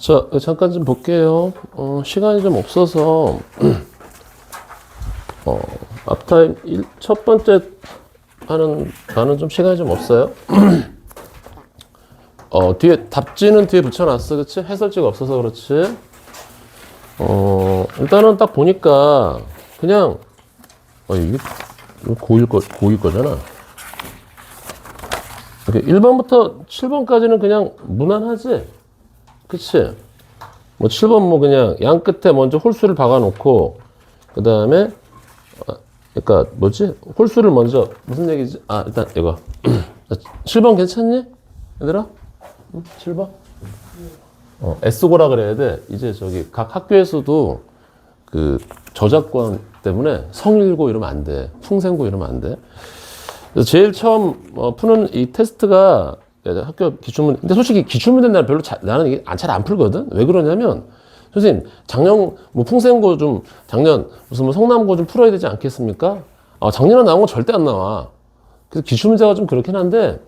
자, 잠깐 좀 볼게요. 시간이 좀 없어서, 앞타임 첫 번째 하는 좀 시간이 좀 없어요. 뒤에, 답지는 뒤에 붙여놨어. 그치? 해설지가 없어서 그렇지. 일단은 딱 보니까, 그냥, 이게 고2 거잖아. 이렇게 1번부터 7번까지는 그냥 무난하지? 그치? 뭐 7번 뭐 그냥 양 끝에 먼저 홀수를 박아놓고, 그 다음에, 그러니까 뭐지? 홀수를 먼저, 무슨 얘기지? 일단 이거. 7번 괜찮니? 얘들아? 7번? S고라 그래야 돼. 이제 저기 각 학교에서도 그 저작권 때문에 성일고 이러면 안 돼. 풍생고 이러면 안 돼. 그래서 제일 처음 푸는 이 테스트가 학교 기출문. 근데 솔직히 기출문제 날 별로 나는 이게 잘 안 풀거든. 왜 그러냐면 선생님 작년 뭐 풍생고 좀 작년 무슨 뭐 성남고 좀 풀어야 되지 않겠습니까? 작년에 나온 거 절대 안 나와. 그래서 기출문제가 좀 그렇긴 한데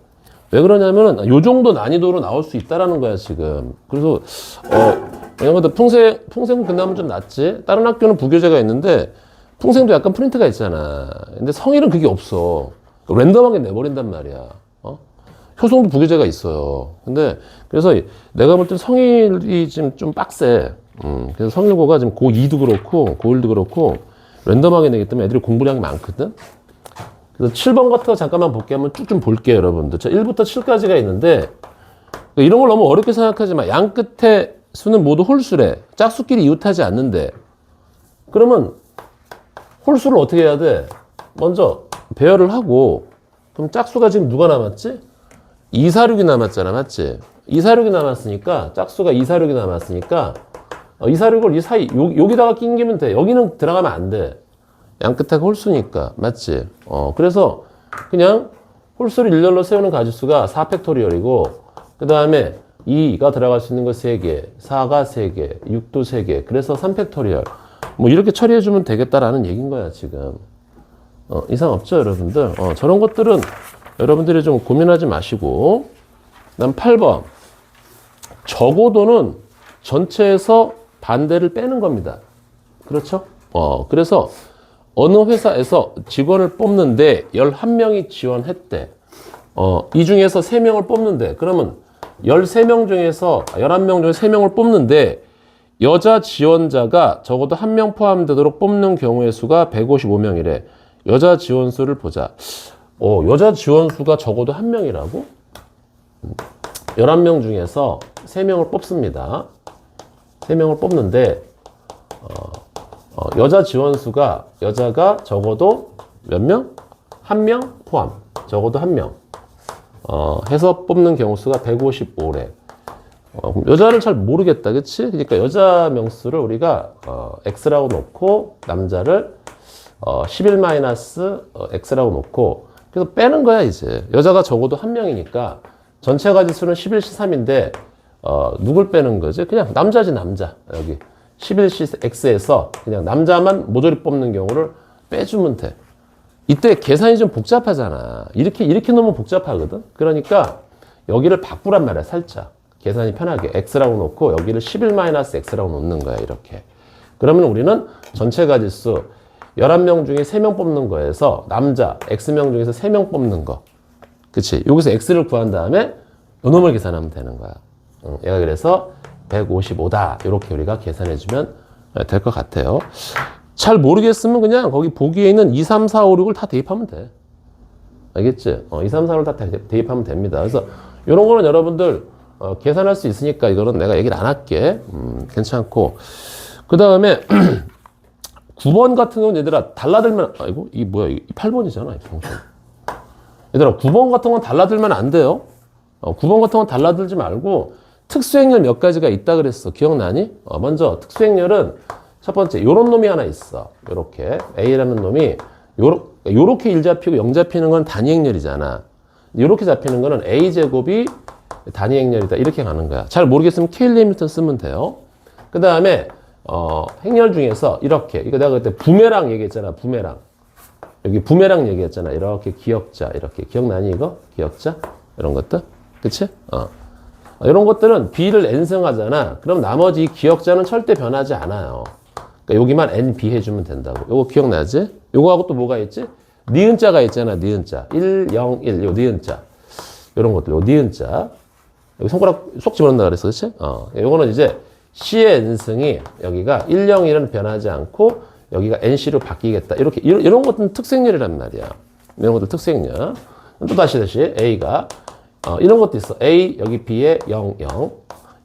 왜 그러냐면 요 정도 난이도로 나올 수 있다라는 거야 지금. 그래서 왜냐면 풍생고 끝나면 좀 낫지. 다른 학교는 부교재가 있는데 풍생도 약간 프린트가 있잖아. 근데 성일은 그게 없어. 랜덤하게 내버린단 말이야. 효성도 부교재가 있어요. 근데 그래서 내가 볼 땐 성일이 지금 좀 빡세. 그래서 성일고가 지금 고2도 그렇고 고1도 그렇고 랜덤하게 내기 때문에 애들이 공부량이 많거든. 그래서 7번 같은 거 잠깐만 볼게 하면 쭉 좀 볼게요, 여러분들. 자, 1부터 7까지가 있는데 이런 걸 너무 어렵게 생각하지 마. 양 끝에 수는 모두 홀수래. 짝수끼리 이웃하지 않는데. 그러면 홀수를 어떻게 해야 돼? 먼저 배열을 하고 그럼 짝수가 지금 누가 남았지? 2, 4, 6이 남았잖아, 맞지? 2, 4, 6이 남았으니까 짝수가 2, 4, 6이 남았으니까 2, 4, 6을 이 사이 여기다가 끼면 돼. 여기는 들어가면 안 돼. 양 끝에 홀수니까, 맞지? 그래서 그냥 홀수를 일렬로 세우는 가지수가 4팩토리얼이고 그 다음에 2가 들어갈 수 있는 거 3개, 4가 3개, 6도 3개. 그래서 3팩토리얼. 뭐 이렇게 처리해주면 되겠다라는 얘기인 거야, 지금. 이상 없죠, 여러분들? 저런 것들은 여러분들이 좀 고민하지 마시고. 그다음 8번. 적어도는 전체에서 반대를 빼는 겁니다. 그렇죠? 그래서 어느 회사에서 직원을 뽑는데 11명이 지원했대. 이 중에서 3명을 뽑는데, 그러면 13명 중에서, 11명 중에 3명을 뽑는데, 여자 지원자가 적어도 1명 포함되도록 뽑는 경우의 수가 155명이래. 여자 지원 수를 보자. 여자 지원 수가 적어도 1명이라고? 11명 중에서 3명을 뽑습니다. 3명을 뽑는데, 여자 지원 수가, 여자가 적어도 몇 명? 1명 포함. 적어도 1명. 해서 뽑는 경우 수가 155래. 여자를 잘 모르겠다, 그치? 그러니까 여자 명수를 우리가 X라고 놓고 남자를 11-X라고 놓고 그래서 빼는 거야 이제. 여자가 적어도 1명이니까 전체 가지수는 11C3인데 누굴 빼는 거지? 그냥 남자지 남자. 여기 11CX에서 그냥 남자만 모조리 뽑는 경우를 빼주면 돼. 이때 계산이 좀 복잡하잖아. 이렇게 놓으면 복잡하거든. 그러니까 여기를 바꾸란 말이야 살짝. 계산이 편하게 X라고 놓고 여기를 11-X라고 놓는 거야 이렇게. 그러면 우리는 전체 가지수 11명 중에 3명 뽑는 거에서 남자 X명 중에서 3명 뽑는 거. 그치? 여기서 X를 구한 다음에 요놈을 계산하면 되는 거야. 얘가 그래서 155다. 이렇게 우리가 계산해주면 될 것 같아요. 잘 모르겠으면 그냥 거기 보기에 있는 2, 3, 4, 5, 6을 다 대입하면 돼. 알겠지? 2, 3, 4, 5를 다 대입하면 됩니다. 그래서 이런 거는 여러분들 계산할 수 있으니까 이거는 내가 얘기를 안 할게. 괜찮고. 그 다음에 9번 같은 경우는 얘들아 달라들면 아이고 이게 뭐야 이 8번이잖아. 얘들아 9번 같은 건 달라들면 안 돼요. 9번 같은 건 달라들지 말고 특수행렬 몇 가지가 있다 그랬어. 기억나니? 먼저 특수행렬은 첫 번째 요런 놈이 하나 있어. 요렇게 A라는 놈이 요렇게 1 잡히고 0 잡히는 건 단위행렬이잖아. 요렇게 잡히는 거는 A제곱이 단위행렬이다. 이렇게 가는 거야. 잘 모르겠으면 케일리 해밀턴 쓰면 돼요. 그 다음에 행렬 중에서 이렇게 이거 내가 그때 부메랑 얘기했잖아. 부메랑. 여기 부메랑 얘기했잖아. 이렇게 기역자 이렇게 기억나니 이거? 기역자? 이런 것들? 그치? 이런 것들은 b를 n승하잖아. 그럼 나머지 이 기억자는 절대 변하지 않아요. 그러니까 여기만 nb 해주면 된다고. 요거 기억나지? 요거하고 또 뭐가 있지? 니은자가 있잖아. 니은자. 1, 0, 1. 요 니은자. 요런 것들. 요 니은자. 여기 손가락 쏙 집어넣는다 그랬어. 그치? 요거는 이제 C의 n승이 여기가 1, 0, 1은 변하지 않고 여기가 NC로 바뀌겠다. 이렇게, 이런 것들은 특색열이란 말이야. 이런 것들 특색열. 또 다시 A가, 이런 것도 있어. A, 여기 B에 0, 0.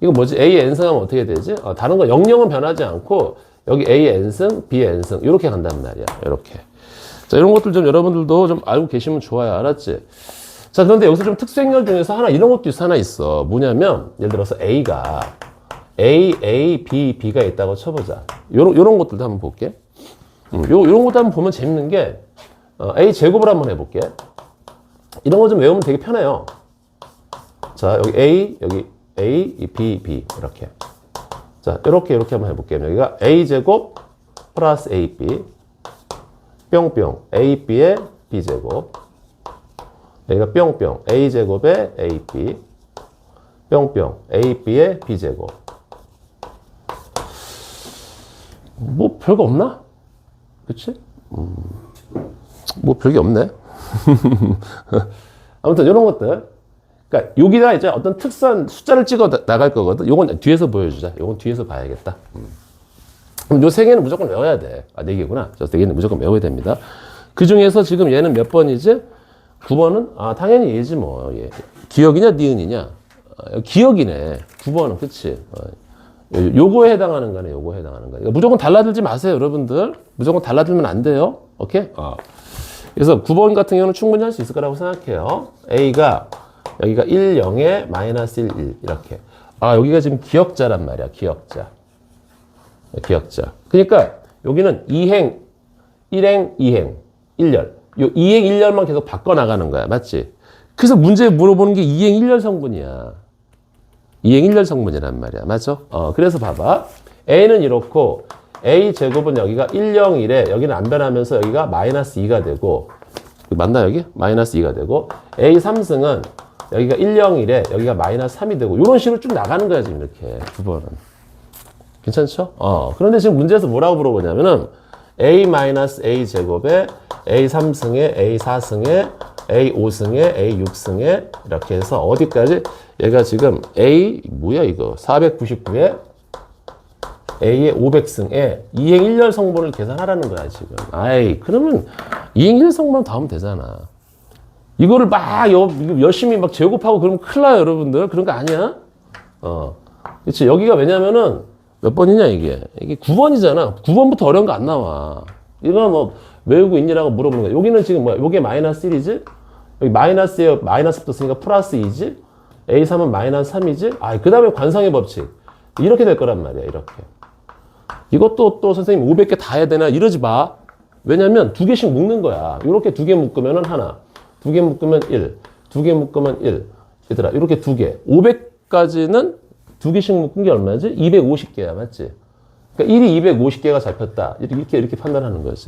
이거 뭐지? A의 n승하면 어떻게 되지? 다른 거 0, 0은 변하지 않고 여기 A의 n승, B의 n승. 이렇게 간단 말이야. 이렇게. 자, 이런 것들 좀 여러분들도 좀 알고 계시면 좋아요. 알았지? 자, 그런데 여기서 좀 특색열 중에서 이런 것도 하나 있어. 뭐냐면, 예를 들어서 A가 A, B, B가 있다고 쳐보자. 요런 것들도 한번 볼게. 요런 것도 한번 보면 재밌는 게, A 제곱을 한번 해볼게. 이런 거 좀 외우면 되게 편해요. 자, 여기 A, 여기 A, B, B. 이렇게. 자, 이렇게 한번 해볼게요. 여기가 A 제곱 플러스 AB. 뿅뿅. AB의 B제곱. 여기가 뿅뿅. A제곱의 AB. 뿅뿅. AB의 B제곱. 뭐 별거 없나? 그치? 뭐 별게 없네. 아무튼 이런 것들. 그러니까 여기다 이제 어떤 특수한 숫자를 찍어 나갈 거거든. 요건 뒤에서 보여주자. 요건 뒤에서 봐야겠다. 그럼 요 세 개는 무조건 외워야 돼. 네 개구나. 저 네 개는 무조건 외워야 됩니다. 그 중에서 지금 얘는 몇 번이지? 9번은? 당연히 얘지 뭐. 얘. 기억이냐, 니은이냐? 기억이네. 9번은, 그치? 요거에 해당하는 거네, 요거에 해당하는 거. 그러니까 무조건 달라들지 마세요, 여러분들. 무조건 달라들면 안 돼요. 오케이? 그래서 9번 같은 경우는 충분히 할 수 있을 거라고 생각해요. A가, 여기가 1, 0에 마이너스 1, 1. 이렇게. 여기가 지금 기억자란 말이야, 기억자. 기억자. 그러니까, 여기는 2행, 1행, 2행, 1열. 요 2행, 1열만 계속 바꿔나가는 거야. 맞지? 그래서 문제에 물어보는 게 2행, 1열 성분이야. 2행 1열 성분이란 말이야. 맞죠? 그래서 봐봐. A는 이렇고, A 제곱은 여기가 1, 0, 1에 여기는 안 변하면서 여기가 마이너스 2가 되고, 맞나 여기? 마이너스 2가 되고, A 3승은 여기가 1, 0, 1에 여기가 마이너스 3이 되고, 이런 식으로 쭉 나가는 거야, 지금 이렇게. 9번은. 괜찮죠? 그런데 지금 문제에서 뭐라고 물어보냐면은, A 마이너스 A 제곱에 A 3승에 A 4승에 A 5승에 A 6승에 이렇게 해서 어디까지? 얘가 지금 A 뭐야 이거 499에 A의 500승에 2행 1열 성분을 계산하라는 거야 지금. 그러면 2행 1열 성분만 더하면 되잖아. 이거를 막 열심히 막 제곱하고 그러면 큰일 나요 여러분들. 그런 거 아니야? 그치. 여기가 왜냐면은 몇 번이냐 이게 9번이잖아. 9번부터 어려운 거 안 나와. 이거 뭐 외우고 있니라고 물어보는 거야. 여기는 지금 뭐야? 요게 마이너스 1이지? 여기 마이너스에 마이너스 붙었으니까 플러스 2지? A3은 마이너스 3이지? 그 다음에 관성의 법칙. 이렇게 될 거란 말이야, 이렇게. 이것도 또 선생님 500개 다 해야 되나? 이러지 마. 왜냐면 두 개씩 묶는 거야. 이렇게 두 개 묶으면은 하나. 두 개 묶으면 1. 두 개 묶으면 1. 얘들아, 이렇게 두 개. 500까지는 두 개씩 묶은 게 얼마지? 250개야, 맞지? 그러니까 1이 250개가 잡혔다. 이렇게 판단하는 거지.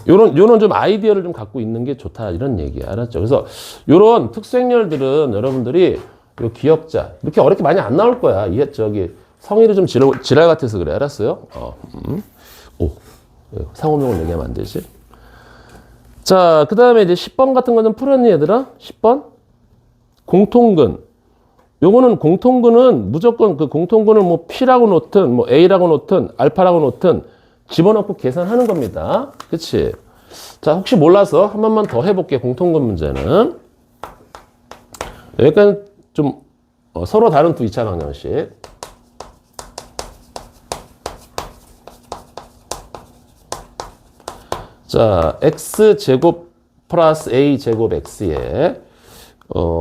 요런 좀 아이디어를 좀 갖고 있는 게 좋다. 이런 얘기야. 알았죠? 그래서 요런 특수행렬들은 여러분들이 요 기억자. 이렇게 어렵게 많이 안 나올 거야. 이게 성의를 좀 지랄 같아서 그래. 알았어요? 상호명을 얘기하면 안 되지. 자, 그 다음에 이제 10번 같은 거는 풀었니, 얘들아? 10번? 공통근. 요거는 공통근은 무조건 그 공통근을 뭐 P라고 놓든 뭐 A라고 놓든 알파라고 놓든 집어넣고 계산하는 겁니다. 그치? 자, 혹시 몰라서 한 번만 더 해볼게. 공통근 문제는. 여기까지 좀 서로 다른 두 2차 방정식. 자, X제곱 플러스 A제곱 X에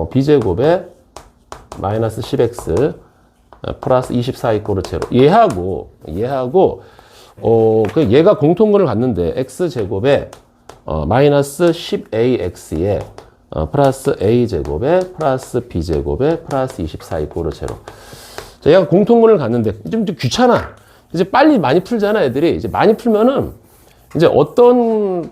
B제곱에 마이너스 10x 플러스 24 이꼬르 제로. 얘하고 얘가 공통근을 갖는데 x제곱에 마이너스 10ax에 플러스 a제곱에 플러스 b제곱에 플러스 24 이꼬르 제로. 자, 얘가 공통근을 갖는데 좀 귀찮아. 이제 빨리 많이 풀잖아, 애들이. 이제 많이 풀면은 이제 어떤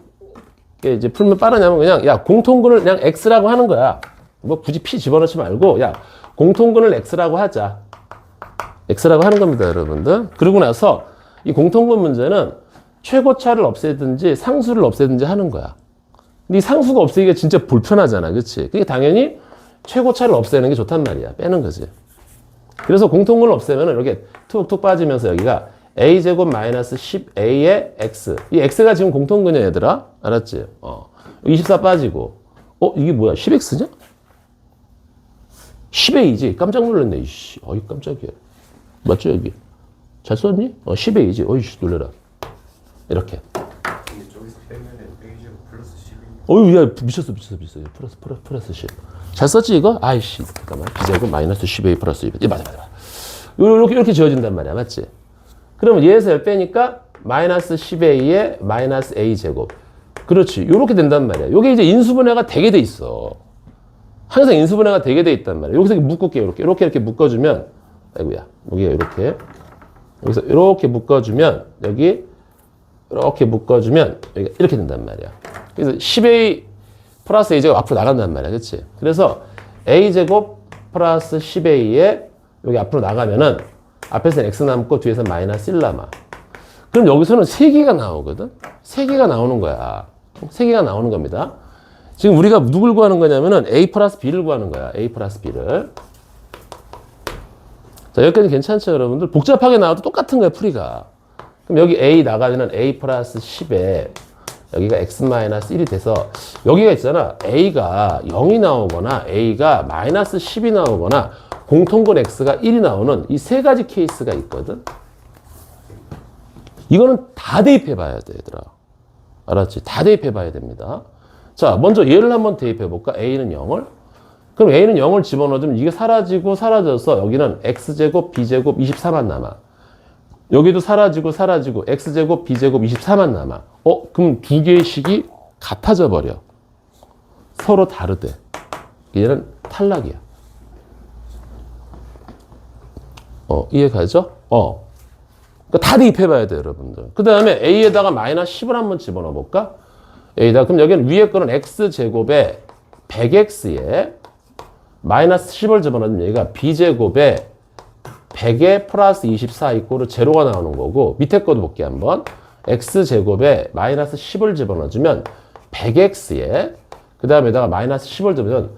게 이제 풀면 빠르냐면 그냥 공통근을 그냥 x라고 하는 거야. 뭐 굳이 P 집어넣지 말고, 야, 공통근을 X라고 하자. X라고 하는 겁니다, 여러분들. 그러고 나서 이 공통근 문제는 최고차를 없애든지 상수를 없애든지 하는 거야. 근데 이 상수가 없애기가 진짜 불편하잖아. 그치? 그게 당연히 최고차를 없애는 게 좋단 말이야. 빼는 거지. 그래서 공통근을 없애면 이렇게 툭툭 빠지면서 여기가 a제곱 마이너스 10a의 x. 이 x가 지금 공통근이야, 얘들아. 알았지? 24 빠지고. 이게 뭐야? 10x냐? 10a지. 깜짝 놀랐네. 이씨. 어이, 깜짝이야. 맞죠, 여기? 잘 썼니? 10a지. 어이씨, 놀래라. 이렇게. 근데 저기서 빼면은 A제곱 플러스 10이 어유, 야, 미쳤어. 플러스 10. 잘 썼지, 이거? 아이씨. 잠깐만. b제곱 마이너스 10a 플러스 2. 맞아. 이렇게 지어진단 말이야. 맞지? 그러면 얘에서 10 빼니까 마이너스 10a의 마이너스 a제곱. 그렇지. 이렇게 된단 말이야. 이게 이제 인수분해가 되게 돼 있어. 항상 인수분해가 되게 돼 있단 말이야. 여기서 묶을게요. 이렇게 묶어주면, 아이고야. 여기가 이렇게. 여기서 이렇게 묶어주면, 여기, 이렇게 묶어주면, 여기가 이렇게 된단 말이야. 그래서 10a 플러스 a제곱 앞으로 나간단 말이야. 그치? 그래서 a제곱 플러스 10a에 여기 앞으로 나가면은, 앞에서는 x 남고 뒤에서 마이너스 1 남아. 그럼 여기서는 3개가 나오거든? 3개가 나오는 거야. 3개가 나오는 겁니다. 지금 우리가 누굴 구하는 거냐면은 a 플러스 b를 구하는 거야. a 플러스 b를. 자, 여기까지 괜찮죠, 여러분들? 복잡하게 나와도 똑같은 거야, 풀이가. 그럼 여기 a 나가면 a 플러스 10에 여기가 x 마이너스 1이 돼서 여기가 있잖아. a가 0이 나오거나 a가 마이너스 10이 나오거나 공통근 x가 1이 나오는 이 세 가지 케이스가 있거든. 이거는 다 대입해 봐야 돼, 얘들아. 알았지? 다 대입해 봐야 됩니다. 자, 먼저 얘를 한번 대입해 볼까? a는 0을. 그럼 a는 0을 집어넣으면 이게 사라지고 사라져서 여기는 x제곱 b제곱 24만 남아. 여기도 사라지고 x제곱 b제곱 24만 남아. 그럼 두 개의 식이 같아져 버려. 서로 다르대. 얘는 탈락이야. 이해 가죠? 그러니까 다 대입해봐야 돼요, 여러분들. 그 다음에 a에다가 마이너스 10을 한번 집어넣어 볼까? a에다가, 그럼 여기는 위에 거는 x제곱에 100x에 마이너스 10을 집어넣으면 여기가 b제곱에 100에 플러스 24 이꼬르 제로가 나오는 거고, 밑에 거도 볼게 한번. x제곱에 마이너스 10을 집어넣어주면 100x에 그 다음에다가 마이너스 10을 집어넣으면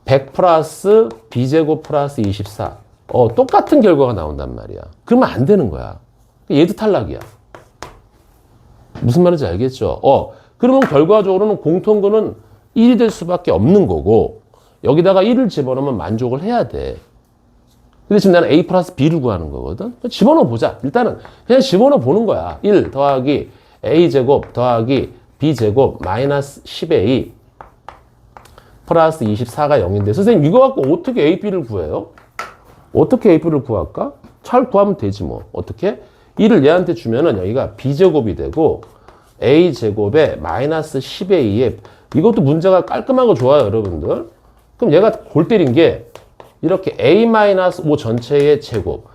100 플러스 b제곱 플러스 24. 똑같은 결과가 나온단 말이야. 그러면 안 되는 거야. 얘도 탈락이야. 무슨 말인지 알겠죠? 그러면 결과적으로는 공통근은 1이 될 수밖에 없는 거고, 여기다가 1을 집어넣으면 만족을 해야 돼. 근데 지금 나는 a 플러스 b를 구하는 거거든? 집어넣어 보자. 일단은 그냥 집어넣어 보는 거야. 1 더하기 a제곱 더하기 b제곱 마이너스 10a 플러스 24가 0인데, 선생님 이거 갖고 어떻게 a, b를 구해요? 어떻게 a, b를 구할까? 잘 구하면 되지 뭐. 어떻게? 1을 얘한테 주면은 여기가 b제곱이 되고 a제곱에 마이너스 10a에, 이것도 문제가 깔끔하고 좋아요, 여러분들. 그럼 얘가 골 때린 게 이렇게 a-5 전체의 제곱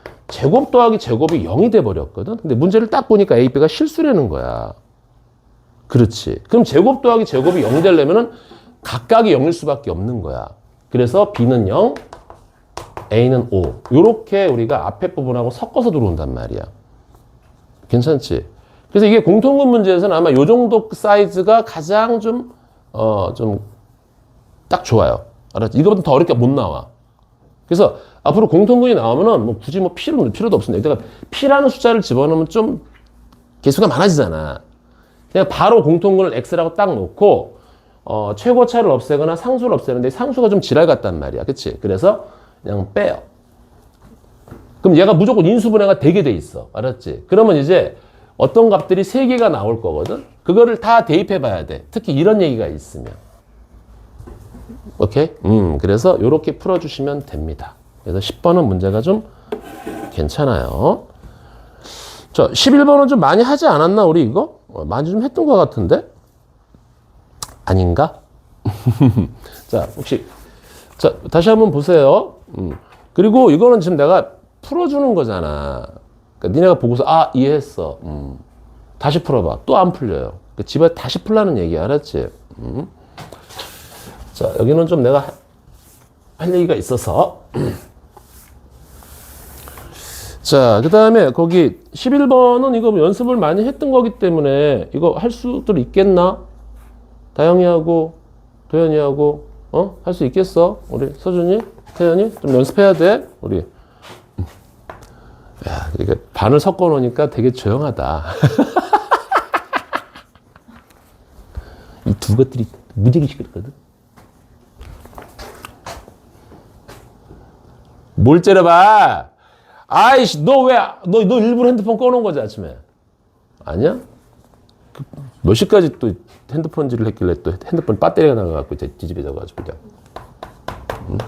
더하기 제곱이 0이 돼버렸거든. 근데 문제를 딱 보니까 a, b가 실수라는 거야. 그렇지. 그럼 제곱 더하기 제곱이 0 되려면은 각각이 0일 수밖에 없는 거야. 그래서 b는 0, a는 5. 요렇게 우리가 앞에 부분하고 섞어서 들어온단 말이야. 괜찮지? 그래서 이게 공통근 문제에서는 아마 요 정도 사이즈가 가장 좀 딱 좋아요. 알았지? 이거보다 더 어렵게 못 나와. 그래서 앞으로 공통근이 나오면은 뭐 굳이 뭐 필요도 없습니다. 내가 P라는 숫자를 집어넣으면 좀 개수가 많아지잖아. 그냥 바로 공통근을 X라고 딱 놓고, 최고차를 없애거나 상수를 없애는데 상수가 좀 지랄 같단 말이야. 그치? 그래서 그냥 빼요. 그럼 얘가 무조건 인수분해가 되게 돼 있어. 알았지? 그러면 이제 어떤 값들이 3개가 나올 거거든? 그거를 다 대입해 봐야 돼. 특히 이런 얘기가 있으면. 오케이? 그래서 이렇게 풀어주시면 됩니다. 그래서 10번은 문제가 좀 괜찮아요. 자, 11번은 좀 많이 하지 않았나, 우리 이거? 많이 좀 했던 것 같은데? 아닌가? 자, 혹시, 자, 다시 한번 보세요. 그리고 이거는 지금 내가 풀어주는 거잖아. 그러니까 니네가 보고서, 이해했어. 다시 풀어봐. 또 안 풀려요. 그러니까 집에 다시 풀라는 얘기야. 알았지? 자, 여기는 좀 내가 할 얘기가 있어서. 자, 그 다음에 거기 11번은 이거 연습을 많이 했던 거기 때문에 이거 할 수도 있겠나? 다영이하고 도현이하고 할 수 있겠어? 우리 서준이, 태연이 좀 연습해야 돼. 우리. 야, 이게 반을 섞어 놓으니까 되게 조용하다. 이 두 것들이 무지개 시끄럽거든. 뭘 째려봐? 아이씨, 너 일부러 핸드폰 꺼놓은 거지, 아침에? 아니야? 몇 시까지 또 핸드폰질을 했길래 또 핸드폰 배터리가 나가갖고 뒤집어져가지고 그냥. 응?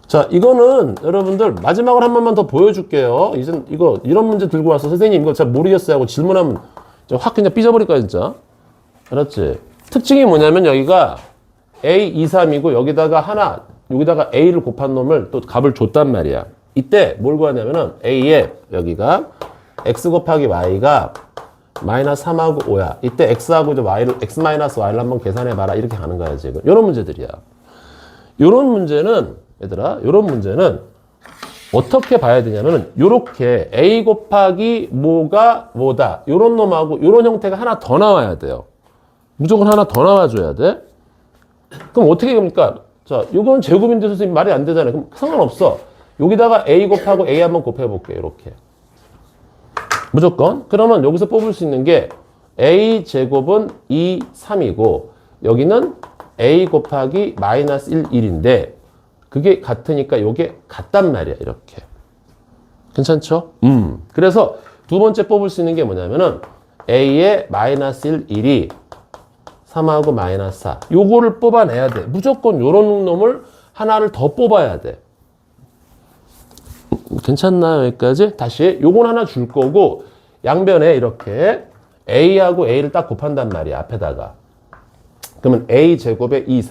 자, 이거는 여러분들 마지막으로 한 번만 더 보여줄게요. 이제 이런 문제 들고 와서 선생님 이거 잘 모르겠어요 하고 질문하면 확 그냥 삐져버릴 거야, 진짜. 알았지? 특징이 뭐냐면 여기가 A, 2, 3이고 여기다가 A를 곱한 놈을 또 값을 줬단 말이야. 이때 뭘 구하냐면은 A에 여기가 X 곱하기 Y가 마이너스 3하고 5야. 이때 X하고 이제 X 마이너스 Y를 한번 계산해봐라. 이렇게 가는 거야, 지금. 요런 문제들이야. 요런 문제는 어떻게 봐야 되냐면은 요렇게 A 곱하기 뭐가 뭐다. 요런 놈하고 요런 형태가 하나 더 나와야 돼요. 무조건 하나 더 나와줘야 돼. 그럼 어떻게 됩니까? 자, 요건 제곱인데 선생님 말이 안 되잖아요. 그럼 상관없어. 여기다가 A 곱하고 A 한번 곱해볼게요. 이렇게. 무조건. 그러면 여기서 뽑을 수 있는 게 A 제곱은 2, 3이고 여기는 A 곱하기 마이너스 1, 1인데 그게 같으니까 요게 같단 말이야. 이렇게. 괜찮죠? 그래서 두 번째 뽑을 수 있는 게 뭐냐면은 A의 마이너스 1, 1이 3하고 마이너스 4. 요거를 뽑아내야 돼. 무조건 요런 놈을 하나를 더 뽑아야 돼. 괜찮나요? 여기까지? 다시. 요건 하나 줄 거고 양변에 이렇게 A하고 A를 딱 곱한단 말이야. 앞에다가. 그러면 A 제곱의 2,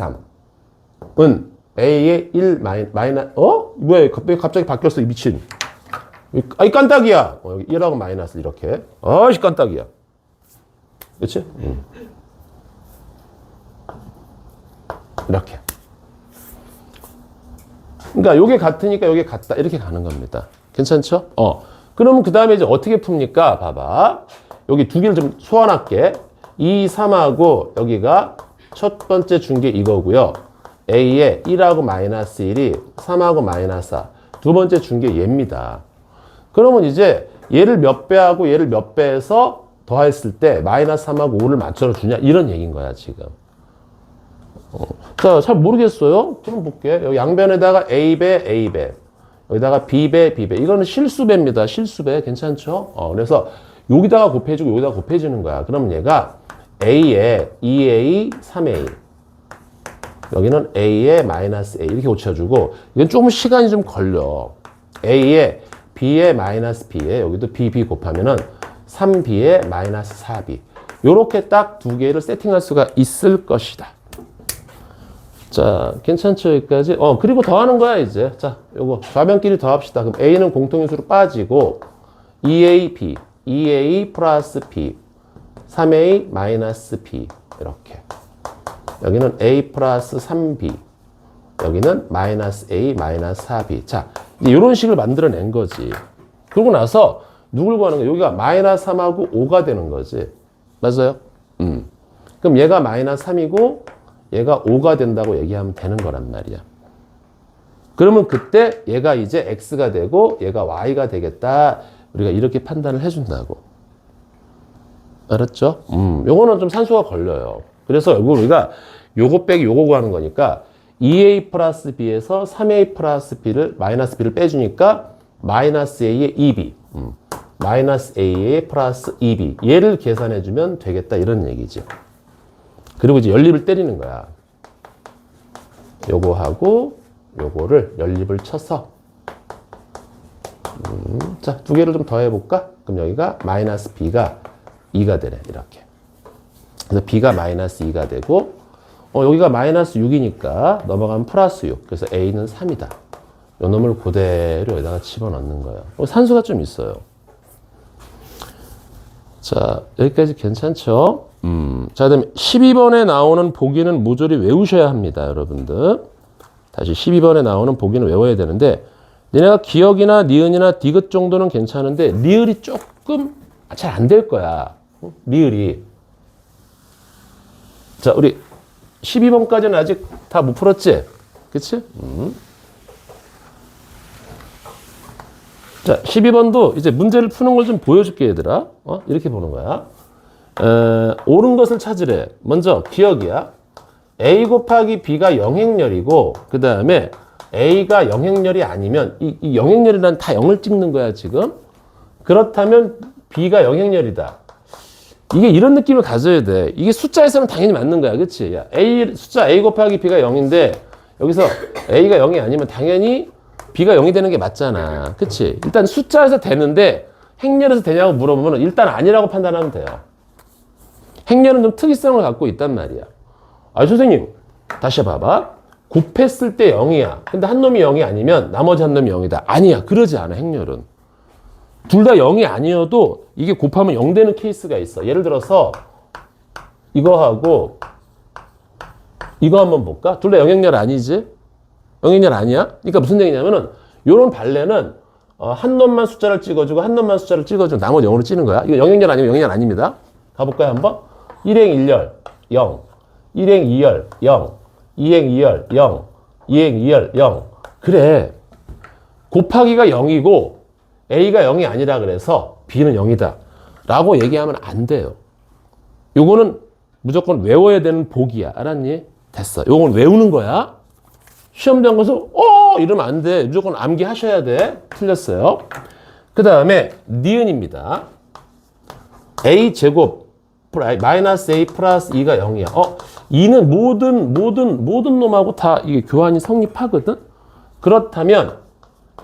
3은 A의 1 마이너스 왜 갑자기 바뀌었어? 이 미친. 아이 깐딱이야. 여기 1하고 마이너스 이렇게. 아이씨 깐딱이야. 그렇지? 이렇게. 그러니까 요게 같으니까 요게 같다. 이렇게 가는 겁니다. 괜찮죠? 그러면 그 다음에 이제 어떻게 풉니까? 봐봐. 여기 두 개를 좀 소환할게. 2, 3하고 여기가 첫 번째 준 게 이거고요. A에 1하고 마이너스 1이 3하고 마이너스 4. 두 번째 준 게 얘입니다. 그러면 이제 얘를 몇 배하고 얘를 몇 배해서 더했을 때 마이너스 3하고 5를 맞춰 주냐? 이런 얘기인 거야, 지금. 자, 잘 모르겠어요? 그럼 볼게. 여기 양변에다가 A배, A배. 여기다가 B배, B배. 이거는 실수배입니다. 실수배. 괜찮죠? 그래서 여기다가 곱해주고 여기다가 곱해주는 거야. 그러면 얘가 A에 2A, 3A. 여기는 A에 마이너스 A. 이렇게 고쳐주고, 이건 조금 시간이 좀 걸려. A에 B에 마이너스 B에, 여기도 B, B 곱하면은 3B에 마이너스 4B. 요렇게 딱 두 개를 세팅할 수가 있을 것이다. 자, 괜찮죠? 여기까지? 그리고 더하는 거야, 이제. 자, 요거 좌변끼리 더합시다. 그럼 A는 공통인수로 빠지고 2A, B, 2A 플러스 B, 3A 마이너스 B 이렇게. 여기는 A 플러스 3B, 여기는 마이너스 A 마이너스 4B. 자, 이제 이런 식을 만들어낸 거지. 그러고 나서 누굴 구하는 거야? 여기가 마이너스 3하고 5가 되는 거지. 맞아요? 그럼 얘가 마이너스 3이고 얘가 5가 된다고 얘기하면 되는 거란 말이야. 그러면 그때 얘가 이제 X가 되고 얘가 Y가 되겠다. 우리가 이렇게 판단을 해준다고. 알았죠? 요거는 좀 산수가 걸려요. 그래서 이거 우리가 요거 빼기 요거 구하는 거니까 2A 플러스 B에서 3A 플러스 B를, 마이너스 B를 빼주니까 마이너스 A의 2B. 마이너스 A의 플러스 2B. 얘를 계산해주면 되겠다. 이런 얘기지. 그리고 이제 연립을 때리는 거야. 요거하고 요거를 연립을 쳐서 자, 두 개를 좀 더해볼까? 그럼 여기가 마이너스 B가 2가 되네. 이렇게. 그래서 B가 마이너스 2가 되고 여기가 마이너스 6이니까 넘어가면 플러스 6. 그래서 A는 3이다. 요 놈을 그대로 여기다가 집어넣는 거예요. 산수가 좀 있어요. 자, 여기까지 괜찮죠? 자, 그 다음에 12번에 나오는 보기는 모조리 외우셔야 합니다, 여러분들. 다시 12번에 나오는 보기는 외워야 되는데, 니네가 기억이나 니은이나 디귿 정도는 괜찮은데, 리을이 조금 잘 안 될 거야. 리을이. 자, 우리 12번까지는 아직 다 못 풀었지? 그치? 자, 12번도 이제 문제를 푸는 걸 좀 보여줄게, 얘들아. 이렇게 보는 거야. 옳은 것을 찾으래. 먼저 기억이야. A 곱하기 B가 영행렬이고, 그 다음에 A가 영행렬이 아니면, 이 영행렬이란 다 0을 찍는 거야, 지금. 그렇다면 B가 영행렬이다. 이게 이런 느낌을 가져야 돼. 이게 숫자에서는 당연히 맞는 거야, 그치? 야, 숫자 A 곱하기 B가 0인데, 여기서 A가 0이 아니면 당연히 B가 0이 되는 게 맞잖아. 그치? 일단 숫자에서 되는데 행렬에서 되냐고 물어보면 일단 아니라고 판단하면 돼요. 행렬은 좀 특이성을 갖고 있단 말이야. 아, 선생님, 다시 봐봐. 곱했을 때 0이야. 근데 한 놈이 0이 아니면 나머지 한 놈이 0이다. 아니야. 그러지 않아, 행렬은. 둘 다 0이 아니어도 이게 곱하면 0 되는 케이스가 있어. 예를 들어서 이거하고 이거 한번 볼까? 둘 다 영행렬 아니지? 영행렬 아니야? 그러니까 무슨 얘기냐면은 요런 발레는 한 놈만 숫자를 찍어주고 한 놈만 숫자를 찍어주고 나머지 0으로 찌는 거야. 이거 영행렬 아니면 영행렬 아닙니다. 가볼까요 한번? 1행 1열 0, 1행 2열 0, 2행 2열 0, 2행 2열 0. 그래. 곱하기가 0이고 A가 0이 아니라 그래서 B는 0이다 라고 얘기하면 안 돼요. 요거는 무조건 외워야 되는 복이야. 알았니? 됐어. 요건 외우는 거야. 시험장 가서 이러면 안 돼. 무조건 암기하셔야 돼. 틀렸어요. 그 다음에 니은입니다. A 제곱 마이너스 A 플러스 2가 0이야. 2는 모든 놈하고 다 이게 교환이 성립하거든. 그렇다면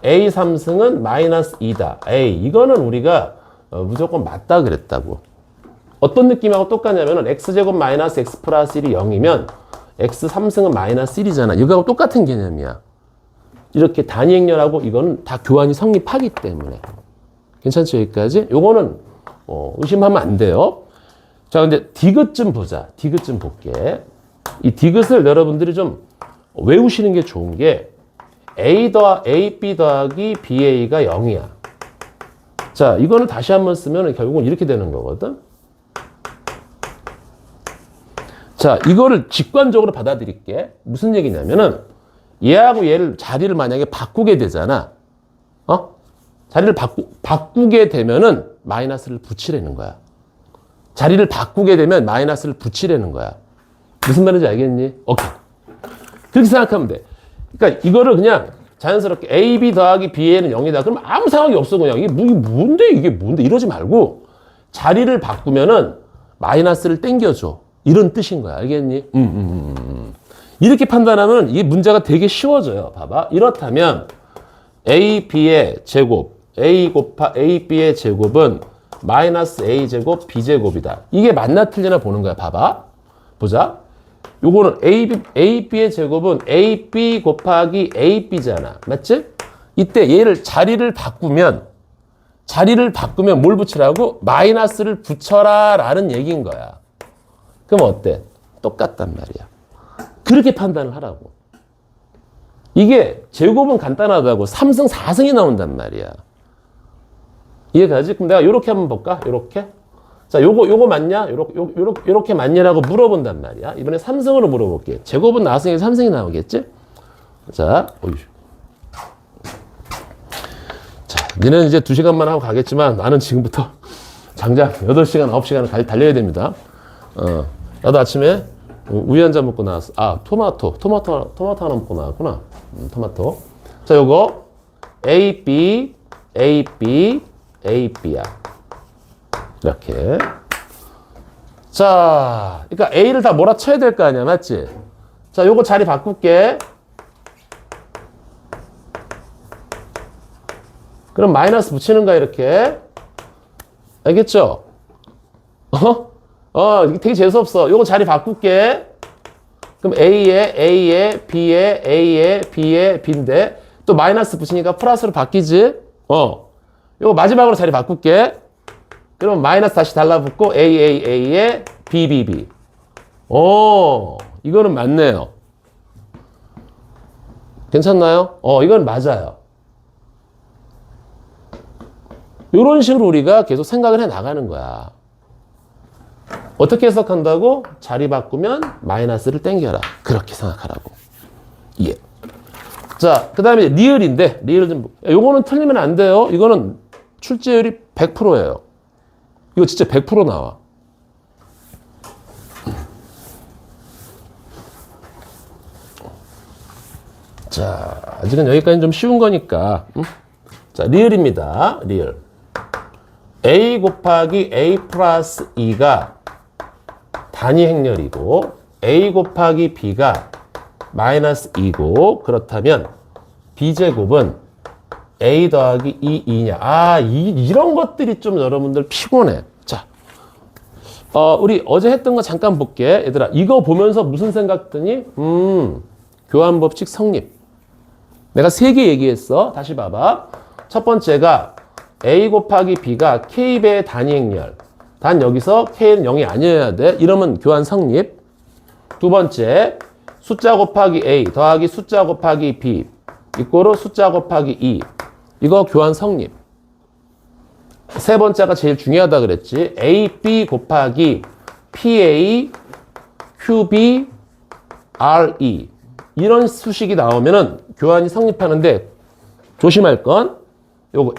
A 3승은 마이너스 2다. 이거는 우리가 무조건 맞다 그랬다고. 어떤 느낌하고 똑같냐면은 x제곱 마이너스 x 플러스 1이 0이면 x 3승은 마이너스 1이잖아. 이거하고 똑같은 개념이야. 이렇게 단위 행렬하고 이거는 다 교환이 성립하기 때문에. 괜찮죠, 여기까지? 요거는 의심하면 안 돼요. 자, 근데 디귿 좀 보자. 디귿 좀 볼게. 이 디귿을 여러분들이 좀 외우시는 게 좋은 게 AB 더하기 BA가 0이야. 자, 이거는 다시 한번 쓰면 결국은 이렇게 되는 거거든. 자, 이거를 직관적으로 받아들일게. 무슨 얘기냐면은 얘하고 얘를 자리를 만약에 바꾸게 되잖아. 자리를 바꾸게 되면은 마이너스를 붙이라는 거야. 자리를 바꾸게 되면 마이너스를 붙이라는 거야. 무슨 말인지 알겠니? 오케이. 그렇게 생각하면 돼. 그러니까 이거를 그냥 자연스럽게 AB 더하기 BA는 0이다. 그럼 아무 상관이 없어. 그냥 이게 뭔데 이러지 말고 자리를 바꾸면은 마이너스를 땡겨줘. 이런 뜻인 거야. 알겠니? 이렇게 판단하면 이 문제가 되게 쉬워져요. 봐봐. 이렇다면 AB의 제곱, AB의 제곱은 마이너스 A제곱, B제곱이다. 이게 맞나 틀리나 보는 거야. 봐봐. 보자. 요거는 AB의 제곱은 AB 곱하기 AB잖아. 맞지? 이때 얘를 자리를 바꾸면 뭘 붙이라고? 마이너스를 붙여라 라는 얘기인 거야. 그럼 어때? 똑같단 말이야. 그렇게 판단을 하라고. 이게 제곱은 간단하다고 3승, 4승이 나온단 말이야. 이해가지? 그럼 내가 요렇게 한번 볼까? 요렇게. 자, 요거 맞냐? 요렇게 맞냐라고 물어본단 말이야. 이번에 3승으로 물어볼게. 제곱은 나왔으니까 3승이 나오겠지? 자, 자, 니는 이제 2시간만 하고 가겠지만 나는 지금부터 장장 8시간, 9시간을 달려야 됩니다. 나도 아침에 우유 한 잔 먹고 나왔어. 토마토 하나 먹고 나왔구나. 토마토. 자, 요거 AB, AB야. 이렇게. 자, 그러니까 A를 다 몰아쳐야 될 거 아니야, 맞지? 자, 요거 자리 바꿀게. 그럼 마이너스 붙이는 거야, 이렇게. 알겠죠? 이게 되게 재수없어. 요거 자리 바꿀게. 그럼 A에, B에, B인데, 또 마이너스 붙이니까 플러스로 바뀌지? 요거 마지막으로 자리 바꿀게. 그러면 마이너스 다시 달라붙고 AAA에 BBB. 이거는 맞네요. 괜찮나요? 이건 맞아요. 이런 식으로 우리가 계속 생각을 해 나가는 거야. 어떻게 해석한다고? 자리 바꾸면 마이너스를 땡겨라. 그렇게 생각하라고. 예. 자, 그 다음에 리을인데, 리을 좀, 요거는 틀리면 안 돼요. 이거는 출제율이 100%예요. 이거 진짜 100% 나와. 자, 아직은 여기까지는 좀 쉬운 거니까. 자, 리을입니다. 리을. A 곱하기 A 플러스 2가 단위 행렬이고 A 곱하기 B가 마이너스 2고 그렇다면 B제곱은 A 더하기 2냐. 이런 것들이 좀 여러분들 피곤해. 자, 우리 어제 했던 거 잠깐 볼게. 얘들아, 이거 보면서 무슨 생각 드니? 교환법칙 성립. 내가 3개 얘기했어. 다시 봐봐. 첫 번째가 A 곱하기 B가 K배의 단위 행렬. 단 여기서 K는 0이 아니어야 돼. 이러면 교환 성립. 두 번째, 숫자 곱하기 A 더하기 숫자 곱하기 B 이꼬르 숫자 곱하기 2. 이거 교환 성립. 세 번째가 제일 중요하다 그랬지. AB 곱하기 PA QB RE. 이런 수식이 나오면은 교환이 성립하는데 조심할 건 요거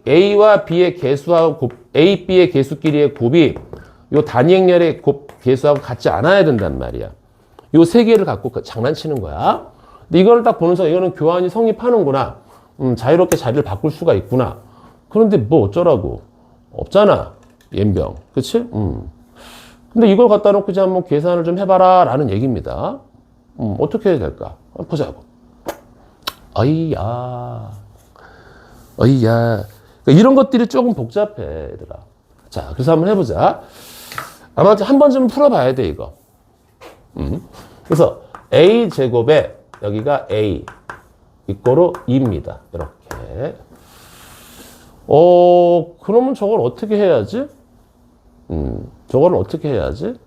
A와 B의 개수하고 A, B의 개수끼리의 곱이 요 단위 행렬의 개수하고 같지 않아야 된단 말이야. 요 세 개를 갖고 장난치는 거야. 근데 이거를 딱 보면서 이거는 교환이 성립하는구나. 자유롭게 자리를 바꿀 수가 있구나. 그런데 뭐 어쩌라고. 없잖아. 연병. 그치? 근데 이걸 갖다 놓고 이제 한번 계산을 좀 해봐라 라는 얘기입니다. 어떻게 해야 될까? 한번 보자고. 어이야. 그러니까 이런 것들이 조금 복잡해, 얘들아. 자, 그래서 한번 해보자. 아마 한 번쯤 풀어봐야 돼, 이거. 그래서 A 제곱에 여기가 A 이꼬르 2입니다. 이렇게. 그러면 저걸 어떻게 해야지? 저걸 어떻게 해야지?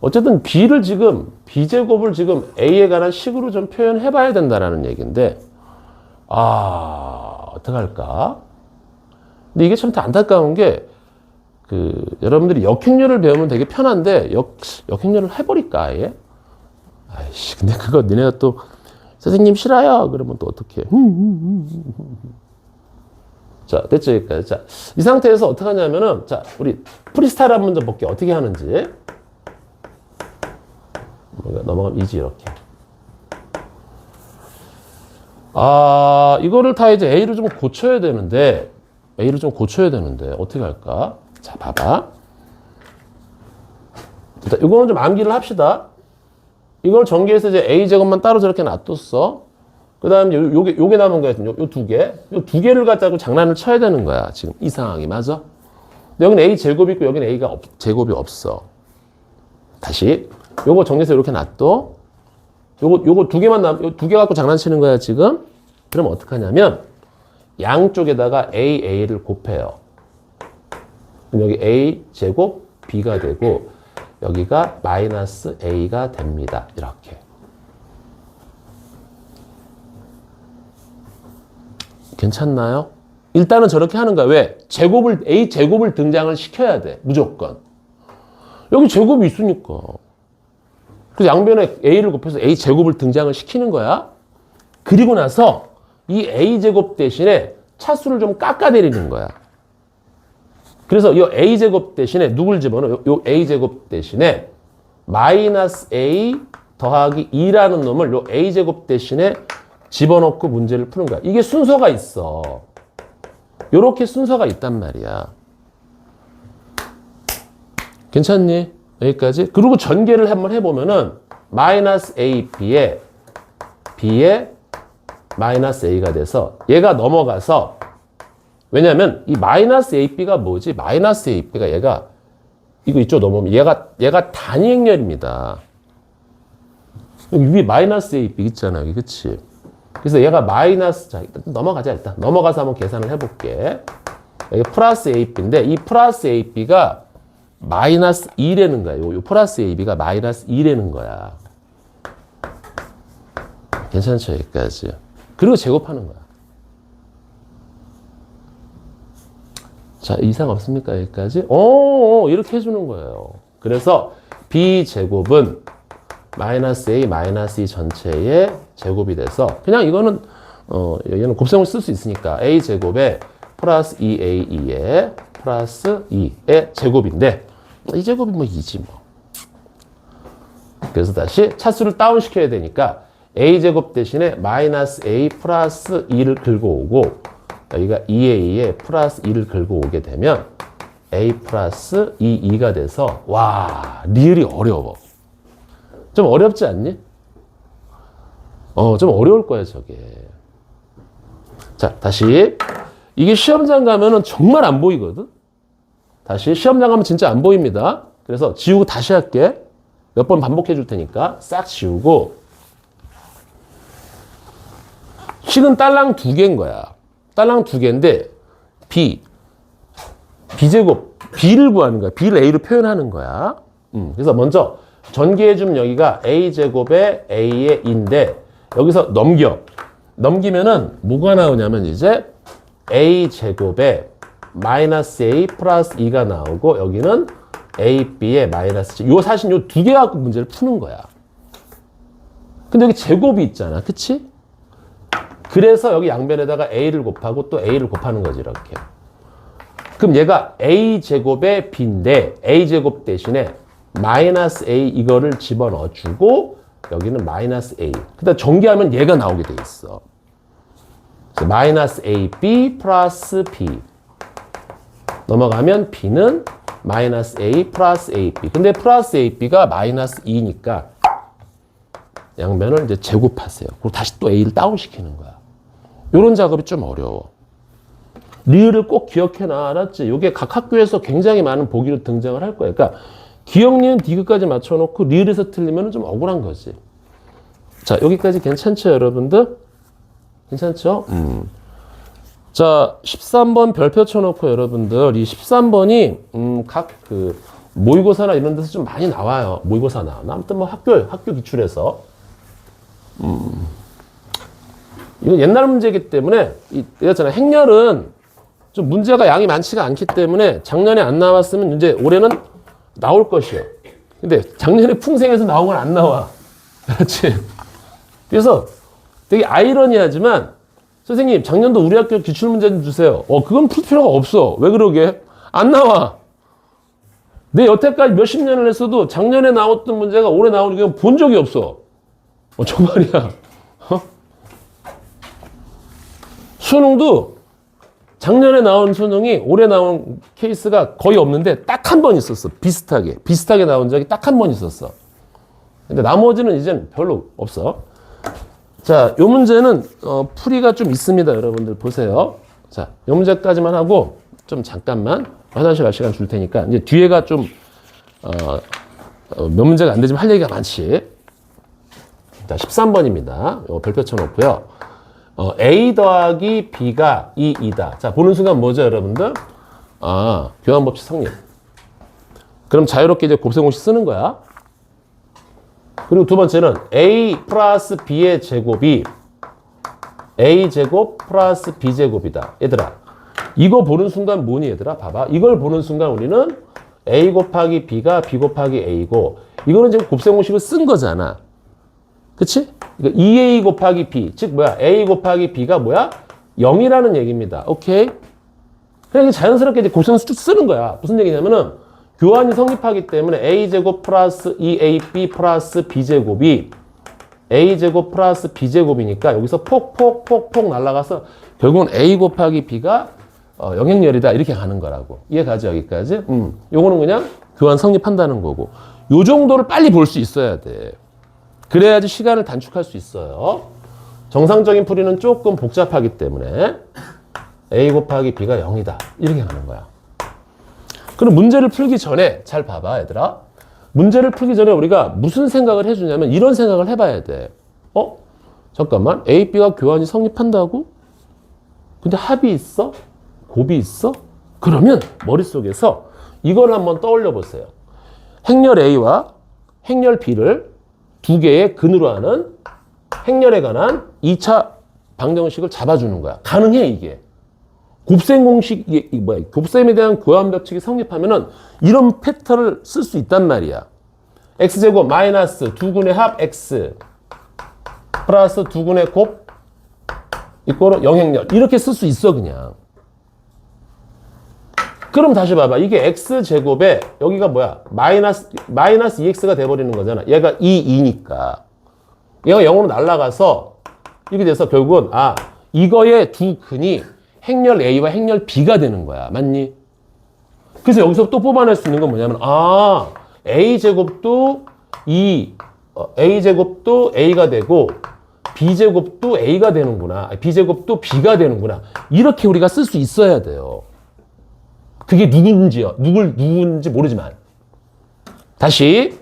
어쨌든 B를 지금, B제곱을 지금 A에 관한 식으로 좀 표현해 봐야 된다라는 얘기인데, 어떡할까? 근데 이게 참 안타까운 게, 여러분들이 역행렬을 배우면 되게 편한데, 역행렬을 해버릴까, 아예? 아이씨, 근데 그거 니네가 또, 선생님 싫어요. 그러면 또 어떡해. 자, 됐죠, 여기까지. 자, 이 상태에서 어떻게 하냐면은, 자, 우리 프리스타일 한번 좀 볼게요. 어떻게 하는지. 넘어가면 이지, 이렇게. 이거를 다 이제 A를 좀 고쳐야 되는데, 어떻게 할까? 자, 봐봐. 일단, 이거는 좀 암기를 합시다. 이걸 전개해서 이제 A제곱만 따로 저렇게 놔뒀어. 그 다음에 요게 남은 거야. 요 두 개. 요 두 개를 갖다가 장난을 쳐야 되는 거야. 지금 이 상황이, 맞아? 근데 여기는 A제곱이 있고 여기는 A가 제곱이 없어. 다시. 요거 정리해서 이렇게 놔둬. 요거 두 개만 두 개 갖고 장난치는 거야, 지금. 그럼 어떡하냐면, 양쪽에다가 A를 곱해요. 그럼 여기 A 제곱 B가 되고, 여기가 마이너스 A가 됩니다. 이렇게. 괜찮나요? 일단은 저렇게 하는 거야. 왜? A 제곱을 등장을 시켜야 돼. 무조건. 여기 제곱이 있으니까. 그래서 양변에 A를 곱해서 A 제곱을 등장을 시키는 거야. 그리고 나서 이 A 제곱 대신에 차수를 좀 깎아내리는 거야. 그래서 이 A 제곱 대신에 누굴 집어넣어? 요 A 제곱 대신에 마이너스 A 더하기 2라는 놈을 요 A 제곱 대신에 집어넣고 문제를 푸는 거야. 이게 순서가 있어. 요렇게 순서가 있단 말이야. 괜찮니? 여기까지? 그리고 전개를 한번 해보면은 마이너스 A, B에 마이너스 A가 돼서 얘가 넘어가서 왜냐면 이 마이너스 AB가 뭐지? 마이너스 AB가 얘가 이거 이쪽 넘어오면 얘가 단위 행렬입니다. 여기 위에 마이너스 AB 있잖아. 여기 그치? 그래서 얘가 마이너스 자 일단 넘어가자 일단 넘어가서 한번 계산을 해볼게. 여기 플러스 AB인데 이 플러스 AB가 마이너스 2라는 거야. 요 플러스 AB가 마이너스 2라는 거야. 괜찮죠? 여기까지. 그리고 제곱하는 거야. 자, 이상 없습니까? 여기까지? 이렇게 해주는 거예요. 그래서 B제곱은 마이너스 A 마이너스 2 전체의 제곱이 돼서 그냥 이거는 얘는 곱셈을 쓸 수 있으니까 A제곱에 플러스 2A2에 플러스 2의 제곱인데 이 제곱이 뭐 2지 뭐. 그래서 다시 차수를 다운시켜야 되니까 A제곱 대신에 마이너스 A 플러스 2를 긁어 오고 여기가 2A에 플러스 2를 긁어 오게 되면 A 플러스 2가 돼서 와 리을이 어려워. 좀 어렵지 않니? 좀 어려울 거야 저게. 자 다시 이게 시험장 가면은 정말 안 보이거든. 다시 시험장 가면 진짜 안 보입니다. 그래서 지우고 다시 할게. 몇 번 반복해 줄 테니까 싹 지우고 식은 딸랑 2개인 거야. 딸랑 2개인데 B제곱 B를 구하는 거야. B를 A로 표현하는 거야. 그래서 먼저 전개해주면 여기가 A제곱에 A의 2인데 여기서 넘기면은 뭐가 나오냐면 이제 A제곱에 마이너스 A 플러스 2가 나오고 여기는 AB의 마이너스 2. 사실 요 2개 갖고 문제를 푸는 거야. 근데 여기 제곱이 있잖아. 그치? 그래서 여기 양변에다가 A를 곱하고 또 A를 곱하는 거지 이렇게. 그럼 얘가 A제곱의 B인데 A제곱 대신에 마이너스 A 이거를 집어넣어주고 여기는 마이너스 A. 그다음 전개하면 얘가 나오게 돼 있어. 마이너스 AB 플러스 B. 넘어가면 B는 마이너스 A 플러스 AB. 근데 플러스 AB가 마이너스 2니까 양변을 이제 제곱하세요. 그리고 다시 또 A를 다운시키는 거야. 이런 작업이 좀 어려워. 리을을 꼭 기억해놔. 알았지? 이게 각 학교에서 굉장히 많은 보기로 등장을 할 거야. 그러니까 기억, 니은, 디귿까지 맞춰놓고 리을에서 틀리면 좀 억울한 거지. 자, 여기까지 괜찮죠, 여러분들? 괜찮죠? 자, 13번 별표 쳐놓고 여러분들, 이 13번이, 각 모의고사나 이런 데서 좀 많이 나와요. 모의고사 나와. 아무튼 뭐 학교 기출에서. 이건 옛날 문제이기 때문에, 이랬잖아. 행렬은 좀 문제가 양이 많지가 않기 때문에 작년에 안 나왔으면 이제 올해는 나올 것이요. 근데 작년에 풍생에서 나온 건 안 나와. 그렇지? 그래서 되게 아이러니하지만 선생님 작년도 우리 학교 기출문제 좀 주세요. 그건 풀 필요가 없어. 왜 그러게? 안 나와. 내 여태까지 몇십 년을 했어도 작년에 나왔던 문제가 올해 나오는 경우 본 적이 없어. 정말이야. 수능도 작년에 나온 수능이 올해 나온 케이스가 거의 없는데 딱 한 번 있었어. 비슷하게 나온 적이 딱 한 번 있었어. 근데 나머지는 이제는 별로 없어. 자, 요 문제는 풀이가 좀 있습니다. 여러분들 보세요. 자, 요 문제까지만 하고 좀 잠깐만 화장실 갈 시간 줄 테니까 이제 뒤에가 좀 몇 문제가 안 되지만 할 얘기가 많지. 자, 13번입니다. 요 별표 쳐놓고요. A 더하기 B가 2이다. 자, 보는 순간 뭐죠, 여러분들? 교환법칙 성립. 그럼 자유롭게 이제 곱셈공식 쓰는 거야. 그리고 두 번째는 A 플러스 B의 제곱이 A제곱 플러스 B제곱이다. 얘들아, 이거 보는 순간 뭐니, 얘들아? 봐봐. 이걸 보는 순간 우리는 A 곱하기 B가 B 곱하기 A고, 이거는 지금 곱셈공식을 쓴 거잖아. 그치? 그러니까 2A 곱하기 B, 즉 뭐야? A 곱하기 B가 뭐야? 0이라는 얘기입니다. 오케이? 그냥 자연스럽게 이제 곱셈수 쓰는 거야. 무슨 얘기냐면은 교환이 성립하기 때문에 A제곱 플러스 2AB 플러스 B제곱이 A제곱 플러스 B제곱이니까 여기서 폭 날아가서 결국은 A 곱하기 B가 영행열이다. 이렇게 가는 거라고. 이해가죠? 여기까지? 요거는 그냥 교환 성립한다는 거고. 요 정도를 빨리 볼 수 있어야 돼. 그래야지 시간을 단축할 수 있어요. 정상적인 풀이는 조금 복잡하기 때문에 A 곱하기 B가 0이다. 이렇게 가는 거야. 그럼 문제를 풀기 전에 잘 봐봐, 얘들아. 문제를 풀기 전에 우리가 무슨 생각을 해주냐면 이런 생각을 해봐야 돼. 잠깐만. A, B가 교환이 성립한다고? 근데 합이 있어? 곱이 있어? 그러면 머릿속에서 이걸 한번 떠올려 보세요. 행렬 A와 행렬 B를 두 개의 근으로 하는 행렬에 관한 2차 방정식을 잡아주는 거야. 가능해, 이게. 곱셈 공식, 이게 뭐야? 곱셈에 대한 고함법칙이 성립하면은 이런 패턴을 쓸 수 있단 말이야. x제곱 마이너스 두근의 합 x 플러스 두근의 곱 이꼴로 영행렬. 이렇게 쓸 수 있어, 그냥. 그럼 다시 봐봐. 이게 x제곱에 여기가 뭐야? 마이너스 2x가 돼버리는 거잖아. 얘가 2니까. 얘가 0으로 날아가서 이렇게 돼서 결국은 이거의 두 근이 행렬 A와 행렬 B가 되는 거야. 맞니? 그래서 여기서 또 뽑아낼 수 있는 건 뭐냐면 A제곱도 A제곱도 A가 되고 B제곱도 A가 되는구나. B제곱도 B가 되는구나. 이렇게 우리가 쓸 수 있어야 돼요. 그게 누군지 모르지만. 다시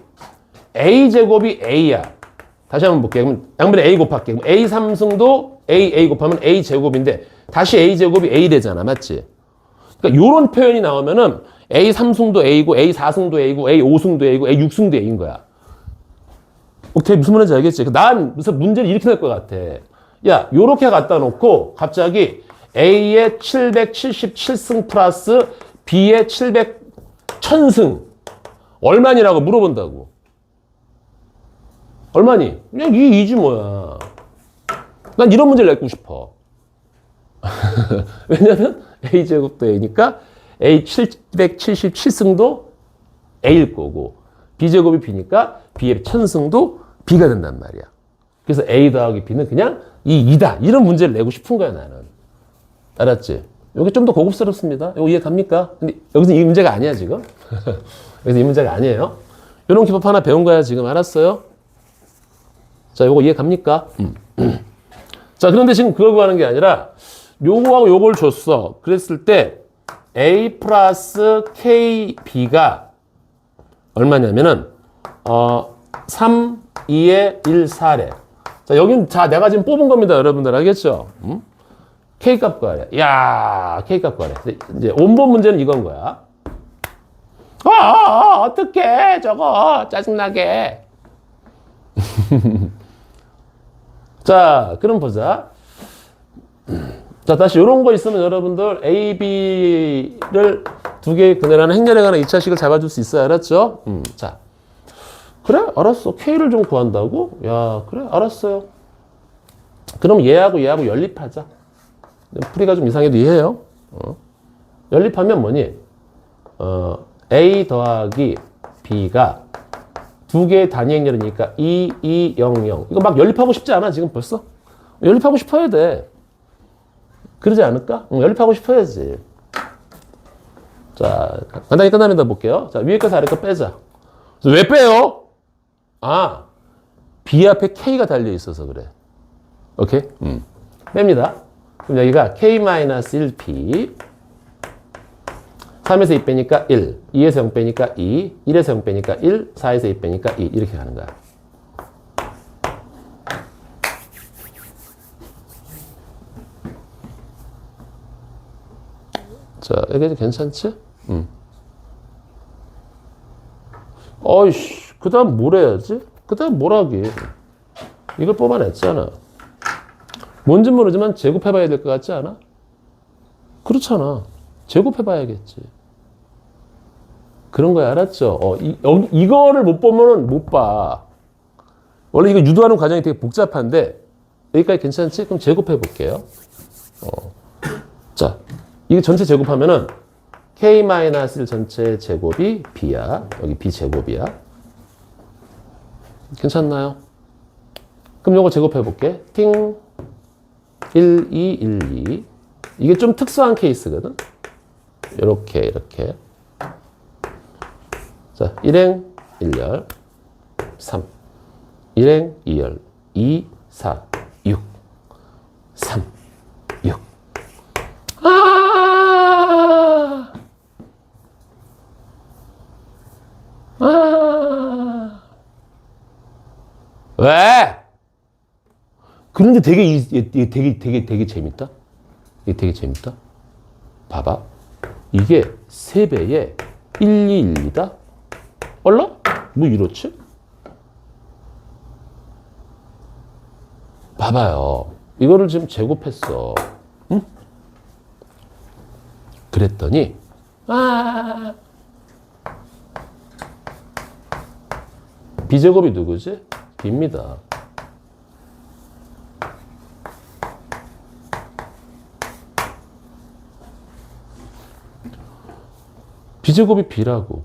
A제곱이 A야. 다시 한번 볼게요. 그럼 양변에 A 곱할게. 그럼 A 3승도 A 곱하면 A 제곱인데 다시 A 제곱이 A 되잖아. 맞지? 그러니까 요런 표현이 나오면은 A 3승도 A고 A 4승도 A고 A 5승도 A고 A 6승도 A인 거야. 오케이, 무슨 말인지 알겠지? 난 무슨 문제를 이렇게 낼 것 같아. 야, 요렇게 갖다 놓고 갑자기 A의 777승 플러스 B의 1000승 얼마니라고 물어본다고. 얼마니? 그냥 2지 뭐야. 난 이런 문제를 내고 싶어. 왜냐면 A제곱도 A니까 A 777승도 A일 거고 B제곱이 B니까 B의 1000승도 B가 된단 말이야. 그래서 A 더하기 B는 그냥 이 2다. 이런 문제를 내고 싶은 거야, 나는. 알았지? 여기 좀 더 고급스럽습니다. 이거 이해 갑니까? 근데 여기서 이 문제가 아니야, 지금. 여기서 이 문제가 아니에요. 이런 기법 하나 배운 거야, 지금. 알았어요? 자, 요거 이해 갑니까? 자, 그런데 지금 그걸 구하는 게 아니라 요거하고 요걸 줬어. 그랬을 때 A 플러스 KB가 얼마냐면은 3, 2에 1, 4래. 자, 여긴 내가 지금 뽑은 겁니다, 여러분들. 알겠죠? K값 구하래. 야, K값 구하래. 이제 원본 문제는 이건 거야. 어떡해, 저거. 짜증나게. 자, 그럼 보자. 자, 다시 이런 거 있으면 여러분들 A, B를 두 개의 근해라는 행렬에 관한 2차식을 잡아줄 수 있어요. 알았죠? 자, 그래? 알았어. K를 좀 구한다고? 야, 그래? 알았어요. 그럼 얘하고 연립하자. 풀이가 좀 이상해도 이해해요. 연립하면 뭐니? A 더하기 B가 두 개의 단위 행렬이니까 2, 2, 0, 0. 이거 막 연립하고 싶지 않아, 지금 벌써? 연립하고 싶어야 돼. 그러지 않을까? 연립하고 싶어야지. 자, 간단히 끝납니다. 볼게요. 자, 위에 거에서 아래 거 빼자. 왜 빼요? B 앞에 K가 달려 있어서 그래. 오케이? 뺍니다. 그럼 여기가 K-1P 3에서 2 빼니까 1, 2에서 0 빼니까 2, 1에서 0 빼니까 1, 4에서 2 빼니까 2 이렇게 가는 거야. 자, 이게 괜찮지? 어이씨, 그 다음 뭘 해야지? 그 다음 뭘 하기? 이걸 뽑아냈잖아. 뭔지 모르지만 제곱해봐야 될 것 같지 않아? 그렇잖아. 제곱해봐야겠지. 그런 거야, 알았죠? 이거를 못 보면은 못 봐. 원래 이거 유도하는 과정이 되게 복잡한데, 여기까지 괜찮지? 그럼 제곱해볼게요. 자, 이거 전체 제곱하면은, K-1 전체 제곱이 B야. 여기 B 제곱이야. 괜찮나요? 그럼 요거 제곱해볼게. 팅. 1, 2, 1, 2. 이게 좀 특수한 케이스거든. 이렇게. 자, 1행 1열 3. 1행 2열 2, 4, 6. 3, 6. 왜? 그런데 되게 재밌다. 이게 되게 재밌다. 봐봐. 이게 3배에 1212다? 얼라? 뭐 이렇지? 봐봐요. 이거를 지금 제곱했어. 응? 그랬더니 B제곱이 누구지? B입니다. B제곱이 B라고.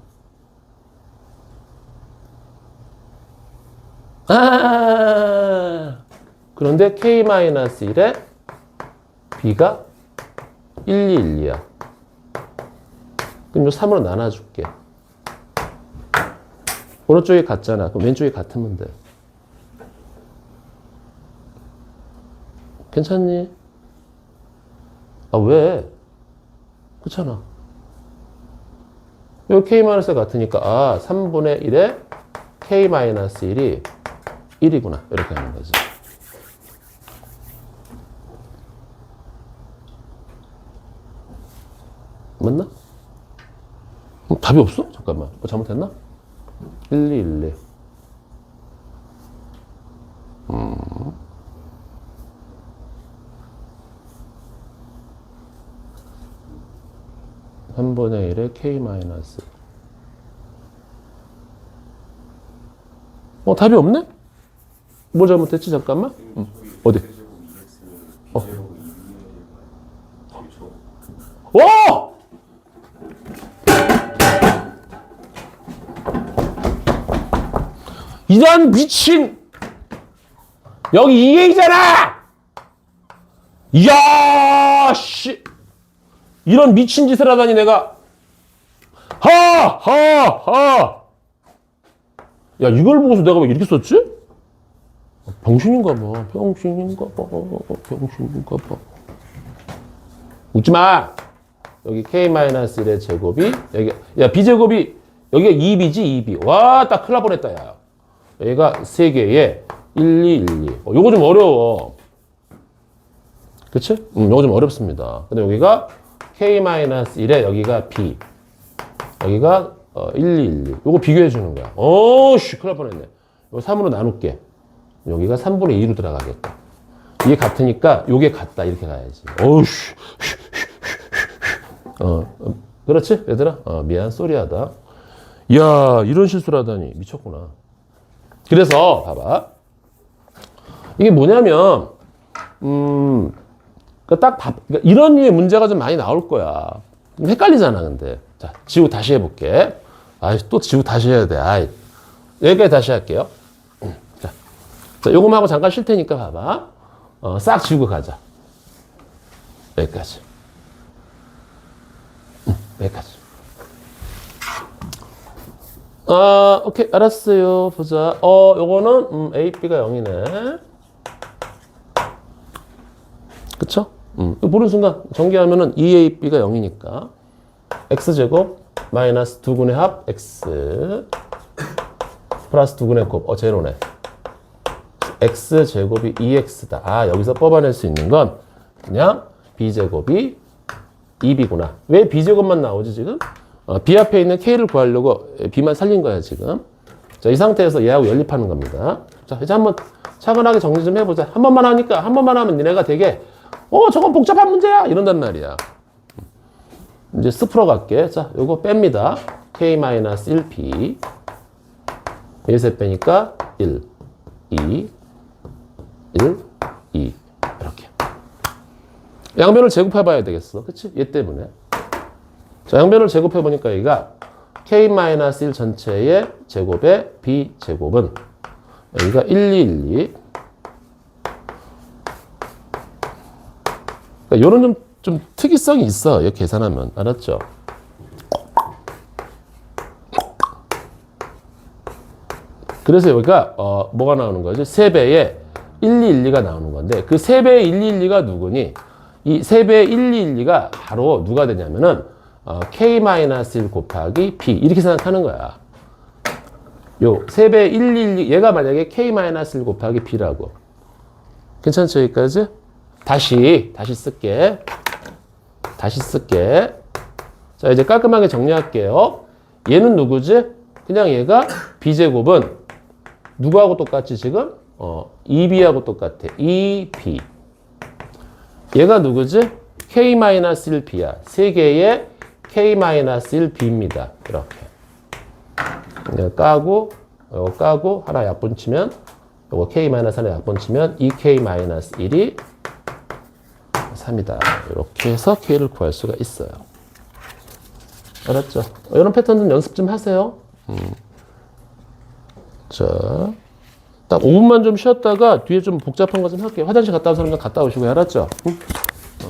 그런데 K-1에 B가 1212야. 그럼 요 3으로 나눠줄게. 오른쪽이 같잖아. 그럼 왼쪽이 같으면 돼. 괜찮니? 아, 왜? 그렇잖아. 요 K-가 같으니까 3분의 1에 K-1이 1이구나. 이렇게 하는 거지. 맞나? 답이 없어? 잠깐만. 뭐 잘못했나? 1, 2, 1, 2. 3분의 1에 K-. 답이 없네? 뭐 잘못했지? 잠깐만. 어디? 오! 이런 미친! 여기 2A잖아! 이야, 씨! 이런 미친 짓을 하다니 내가. 하! 야, 이걸 보고서 내가 왜 이렇게 썼지? 병신인가 봐. 웃지 마! 여기 K-1의 제곱이, 여기, 야, B제곱이, 여기가 2B지, 2B. 와, 딱 큰일 날 뻔했다, 야. 여기가 3개에 1, 2, 1, 2. 요거 좀 어려워. 그치? 요거 좀 어렵습니다. 근데 여기가 K-1에 여기가 B. 여기가 1, 2, 1, 2. 요거 비교해 주는 거야. 씨, 큰일 날 뻔했네. 요거 3으로 나눌게. 여기가 3분의 2로 들어가겠다. 이게 같으니까 요게 같다. 이렇게 가야지. 어우씨. 그렇지? 얘들아? 미안. 쏘리하다. 이야, 이런 실수를 하다니. 미쳤구나. 그래서, 봐봐. 이게 뭐냐면, 그러니까 이런 류의 문제가 좀 많이 나올 거야. 좀 헷갈리잖아, 근데. 자, 지우 다시 해볼게. 또 지우 다시 해야 돼. 여기까지 다시 할게요. 자, 요거만 하고 잠깐 쉴 테니까 봐봐. 싹 지우고 가자. 여기까지. 여기까지. 오케이, 알았어요. 보자. 요거는, A, B가 0이네. 그쵸? 이거 보는 순간, 전개하면은 2A, B가 0이니까. X제곱, 마이너스 2분의 합, X. 플러스 2분의 곱, 제로네. X제곱이 2X다. 여기서 뽑아낼 수 있는 건, 그냥 B제곱이 2B구나. 왜 B제곱만 나오지, 지금? B 앞에 있는 K를 구하려고 B만 살린 거야, 지금. 자, 이 상태에서 얘하고 연립하는 겁니다. 자, 이제 한번 차분하게 정리 좀 해보자. 한 번만 하니까, 한 번만 하면 니네가 되게, 저건 복잡한 문제야! 이런단 말이야. 이제 쓱 풀어갈게. 자, 요거 뺍니다. K-1B. 여기서 빼니까 1, 2, 1, 2. 이렇게. 양변을 제곱해봐야 되겠어. 그치? 얘 때문에. 자, 양변을 제곱해보니까 여기가 K-1 전체의 제곱의 B제곱은 여기가 1, 2, 1, 2. 그러니까 요런 좀 특이성이 있어. 이렇게 계산하면. 알았죠? 그래서 여기가 뭐가 나오는 거지? 3배에 1, 2, 1, 2가 나오는 건데 그 3배의 1, 2, 1, 2가 누구니? 이 3배의 1, 2, 1, 2가 바로 누가 되냐면은 K-1 곱하기 B 이렇게 생각하는 거야. 요 3배의 1, 1, 2 얘가 만약에 K-1 곱하기 B라고. 괜찮죠? 여기까지? 다시 쓸게. 자, 이제 깔끔하게 정리할게요. 얘는 누구지? 그냥 얘가 b제곱은 누구하고 똑같지 지금? 2b하고 똑같아. 2b. 얘가 누구지? k-1b야. 세 개의 k-1b입니다. 이렇게. 이거 까고, 이거 까고, 하나 약분치면, 이거 k-1에 약분치면 2k-1이 3이다. 이렇게 해서 k를 구할 수가 있어요. 알았죠? 이런 패턴은 연습 좀 하세요. 자, 딱 5분만 좀 쉬었다가 뒤에 좀 복잡한 거 좀 할게요. 화장실 갔다 온 사람 갔다 오시고요. 알았죠?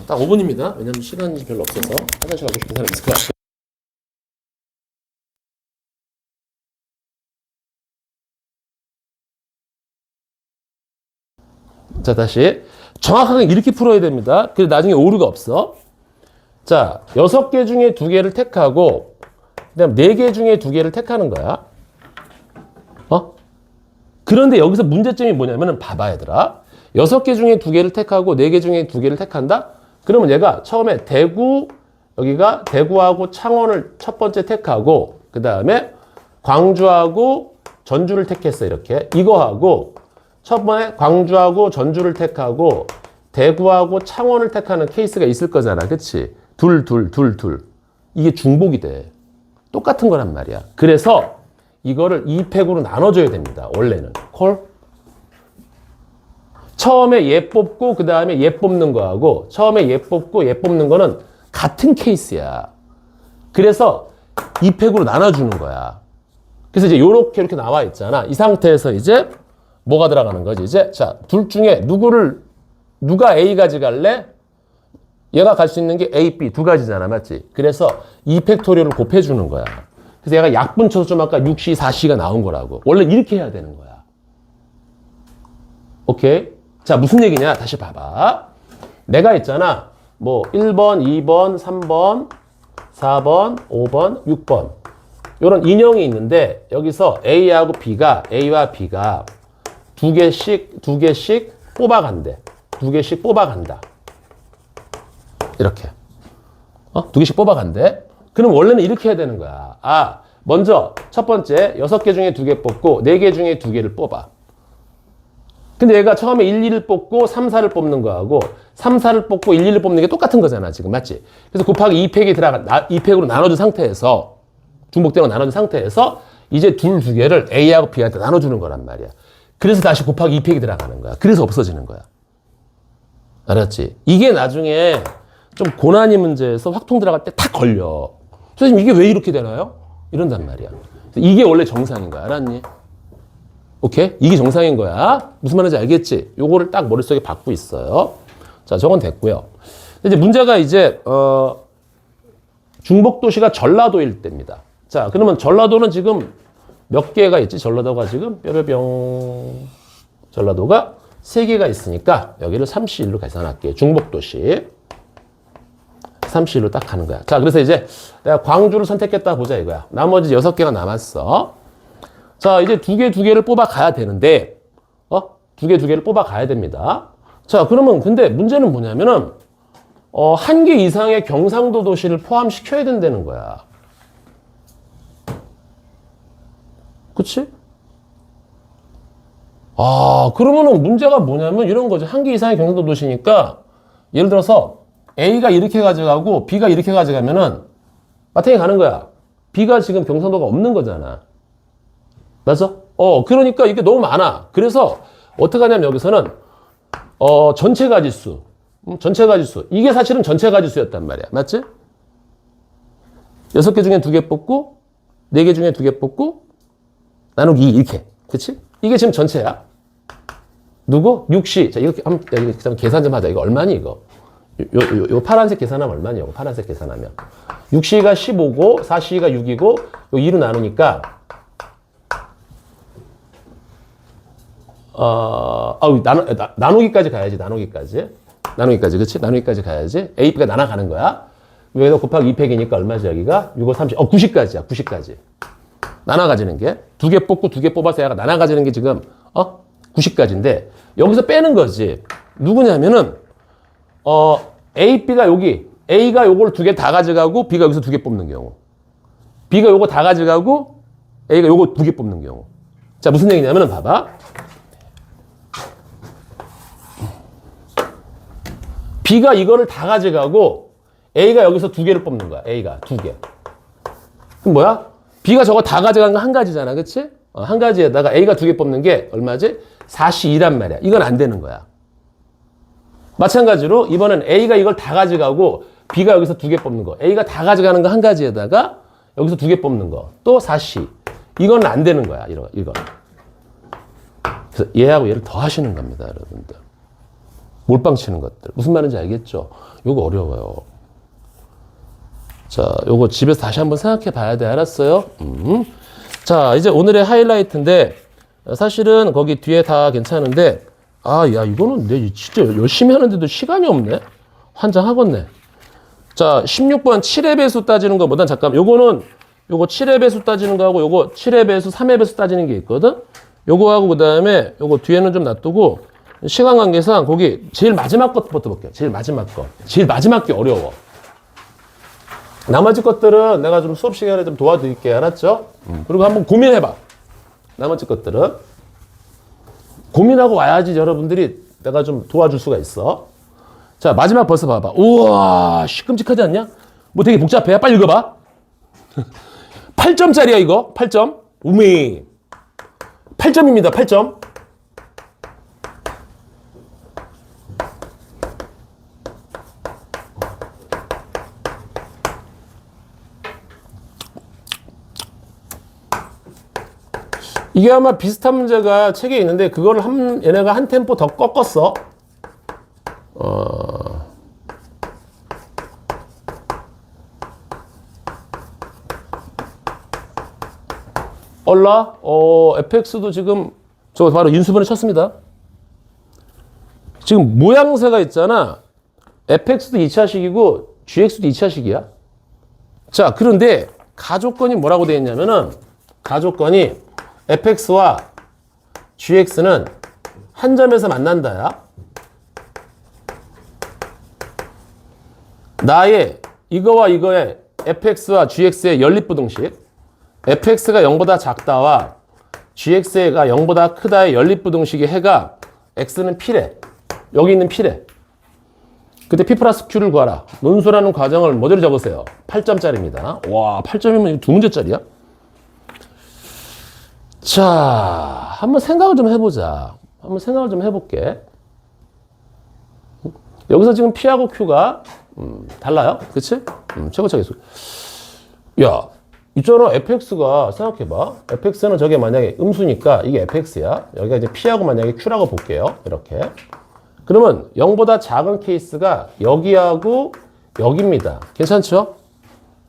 딱 5분입니다. 왜냐면 시간이 별로 없어서 화장실 가고 싶은 사람 있을 것 같아요. 자, 다시. 정확하게 이렇게 풀어야 됩니다. 그래서 나중에 오류가 없어. 자, 6개 중에 2개를 택하고, 그 다음 4개 중에 2개를 택하는 거야. 그런데 여기서 문제점이 뭐냐면은, 봐봐, 얘들아. 6개 중에 2개를 택하고, 4개 중에 2개를 택한다? 그러면 얘가 처음에 여기가 대구하고 창원을 첫 번째 택하고, 그 다음에 광주하고 전주를 택했어, 이렇게. 이거하고, 첫 번에 광주하고 전주를 택하고 대구하고 창원을 택하는 케이스가 있을 거잖아. 그치? 둘. 이게 중복이 돼. 똑같은 거란 말이야. 그래서 이거를 2팩으로 나눠줘야 됩니다. 원래는. 콜? 처음에 얘 뽑고 그 다음에 얘 뽑는 거하고 처음에 얘 뽑고 얘 뽑는 거는 같은 케이스야. 그래서 2팩으로 나눠주는 거야. 그래서 이제 이렇게 나와 있잖아. 이 상태에서 이제 뭐가 들어가는 거지? 이제 자, 둘 중에 누가 A 가져갈래? 얘가 갈 수 있는 게 A, B 두 가지잖아. 맞지? 그래서 2팩토리얼을 곱해주는 거야. 그래서 얘가 약분 쳐서 좀 아까 6C, 4C가 나온 거라고. 원래 이렇게 해야 되는 거야. 오케이? 자, 무슨 얘기냐? 다시 봐봐. 내가 있잖아. 뭐 1번, 2번, 3번, 4번, 5번, 6번. 이런 인형이 있는데 여기서 A와 B가 두 개씩 뽑아간대. 2개씩 뽑아간다. 이렇게. 2개씩 뽑아간대. 그럼 원래는 이렇게 해야 되는 거야. 먼저 첫 번째 6개 중에 2개 뽑고 4개 중에 2개를 뽑아. 근데 얘가 처음에 1, 2를 뽑고 3, 4를 뽑는 거하고 3, 4를 뽑고 1, 2를 뽑는 게 똑같은 거잖아. 지금 맞지? 그래서 곱하기 2팩으로 나눠준 상태에서 중복되고 나눠준 상태에서 이제 두 개를 A하고 B한테 나눠주는 거란 말이야. 그래서 다시 곱하기 2팩이 들어가는 거야. 그래서 없어지는 거야. 알았지? 이게 나중에 좀 고난이 문제에서 확통 들어갈 때 다 걸려. 선생님 이게 왜 이렇게 되나요? 이런단 말이야. 이게 원래 정상인 거야. 알았니? 오케이? 이게 정상인 거야. 무슨 말인지 알겠지? 요거를 딱 머릿속에 받고 있어요. 자, 저건 됐고요. 이제 문제가 중복도시가 전라도일 때입니다. 자, 그러면 전라도는 지금 몇 개가 있지? 전라도가 지금 뾰로병 전라도가 3개가 있으니까 여기를 3C1로 계산할게요. 중복도시 3C1로 딱 가는 거야. 자, 그래서 이제 내가 광주를 선택했다 보자 이거야. 나머지 6개가 남았어. 자, 이제 2개를 뽑아가야 되는데 2개를 뽑아가야 됩니다. 자, 그러면 근데 문제는 뭐냐면은 1개 이상의 경상도 도시를 포함시켜야 된다는 거야. 그치? 그러면은 문제가 뭐냐면 이런 거죠. 1개 이상의 경상도 도시니까 예를 들어서 A가 이렇게 가져가고 B가 이렇게 가져가면은 마탱이 가는 거야. B가 지금 경상도가 없는 거잖아. 맞아? 그러니까 이게 너무 많아. 그래서 어떻게 하냐면 여기서는 전체 가지수. 이게 사실은 전체 가지수였단 말이야. 맞지? 6개 중에 2개 뽑고 4개 중에 2개 뽑고 나누기 2 이렇게. 그치? 이게 지금 전체야. 누구? 6C. 자, 이렇게 한번 계산 좀 하자. 이거 얼마니, 이거? 요 파란색 계산하면 얼마니, 이거? 파란색 계산하면. 6C가 15고, 4C가 6이고, 요 2로 나누니까, 나누기까지 가야지, 나누기까지, 그치? 나누기까지 가야지. A, B가 나눠가는 거야. 여기다 곱하기 2팩이니까 얼마지, 여기가? 6, 5, 30. 90까지야, 90까지. 나눠가지는 게 2개 뽑고 2개 뽑아서 얘가 나눠가지는 게 지금 90까지인데 여기서 빼는 거지. 누구냐면은 A, B가 여기 A가 요걸 두 개 다 가져가고 B가 여기서 두 개 뽑는 경우. B가 요거 다 가져가고 A가 요거 두 개 뽑는 경우. 자, 무슨 얘기냐면은 봐봐. B가 이거를 다 가져가고 A가 여기서 두 개를 뽑는 거야. A가 두 개. 그럼 뭐야? B가 저거 다 가져간 거 한 가지잖아. 그치? 한 가지에다가 A가 두 개 뽑는 게 얼마지? 4C2란 말이야. 이건 안 되는 거야. 마찬가지로 이번엔 A가 이걸 다 가져가고 B가 여기서 두 개 뽑는 거. A가 다 가져가는 거 한 가지에다가 여기서 두 개 뽑는 거. 또 4C. 이건 안 되는 거야. 이건. 그래서 얘하고 얘를 더 하시는 겁니다. 여러분들. 몰빵 치는 것들. 무슨 말인지 알겠죠? 요거 어려워요. 자, 요거 집에서 다시 한번 생각해 봐야 돼. 알았어요? 자, 이제 오늘의 하이라이트인데 사실은 거기 뒤에 다 괜찮은데 야, 이거는 내 진짜 열심히 하는데도 시간이 없네. 환장하겠네. 자, 16번 7의 배수 따지는 것보단 잠깐 요거 7의 배수 따지는 거하고 요거 7의 배수, 3의 배수 따지는 게 있거든. 요거하고 그다음에 요거 뒤에는 좀 놔두고 시간 관계상 거기 제일 마지막 것부터 볼게요. 제일 마지막 거. 제일 마지막 게 어려워. 나머지 것들은 내가 좀 수업 시간에 좀 도와드릴게. 알았죠? 그리고 한번 고민해봐. 나머지 것들은. 고민하고 와야지 여러분들이 내가 좀 도와줄 수가 있어. 자, 마지막 벌써 봐봐. 우와, 끔찍하지 않냐? 뭐 되게 복잡해. 빨리 읽어봐. 8점짜리야, 이거. 8점. 우미. 8점입니다, 8점. 이게 아마 비슷한 문제가 책에 있는데 그거를 얘네가 한 템포 더 꺾었어. 얼라? FX도 지금 저 바로 인수분해 쳤습니다. 지금 모양새가 있잖아. FX도 2차식이고 GX도 2차식이야. 자, 그런데 가조건이 뭐라고 되어 있냐면은 가조건이 fx와 gx는 한 점에서 만난다야. 나의 이거와 이거의 fx와 gx의 연립부등식, fx가 0보다 작다와 gx가 0보다 크다의 연립부등식의 해가 x는 p래. 여기 있는 p래. 그때 p 플러스 q를 구하라. 논술하는 과정을 모델로 적으세요. 8점짜리입니다. 와, 8점이면 두 문제짜리야? 자, 한번 생각을 좀 해보자. 한번 생각을 좀 해볼게. 여기서 지금 P하고 Q가 달라요. 그치? 최고차계 수. 야, 있잖아. fx가 생각해봐. fx는 저게 만약에 음수니까 이게 fx야. 여기가 이제 P하고 만약에 Q라고 볼게요. 이렇게. 그러면 0보다 작은 케이스가 여기하고 여기입니다. 괜찮죠?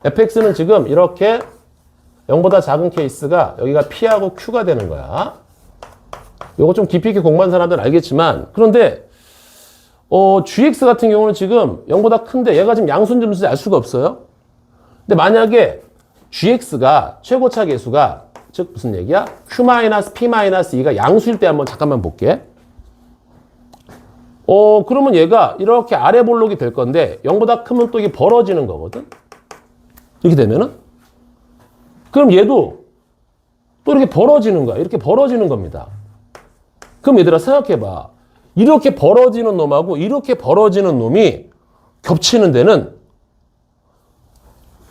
fx는 지금 이렇게 0보다 작은 케이스가 여기가 P하고 Q가 되는 거야. 이거 좀 깊이 있게 공부한 사람들은 알겠지만, 그런데 GX 같은 경우는 지금 0보다 큰데 얘가 지금 양수인지 음수인지 알 수가 없어요. 근데 만약에 GX가 최고차 계수가 즉 무슨 얘기야? Q-P-2가 양수일 때 한번 잠깐만 볼게. 그러면 얘가 이렇게 아래 볼록이 될 건데 0보다 크면 또 이게 벌어지는 거거든. 이렇게 되면은 그럼 얘도 또 이렇게 벌어지는 거야. 이렇게 벌어지는 겁니다. 그럼 얘들아 생각해봐. 이렇게 벌어지는 놈하고 이렇게 벌어지는 놈이 겹치는 데는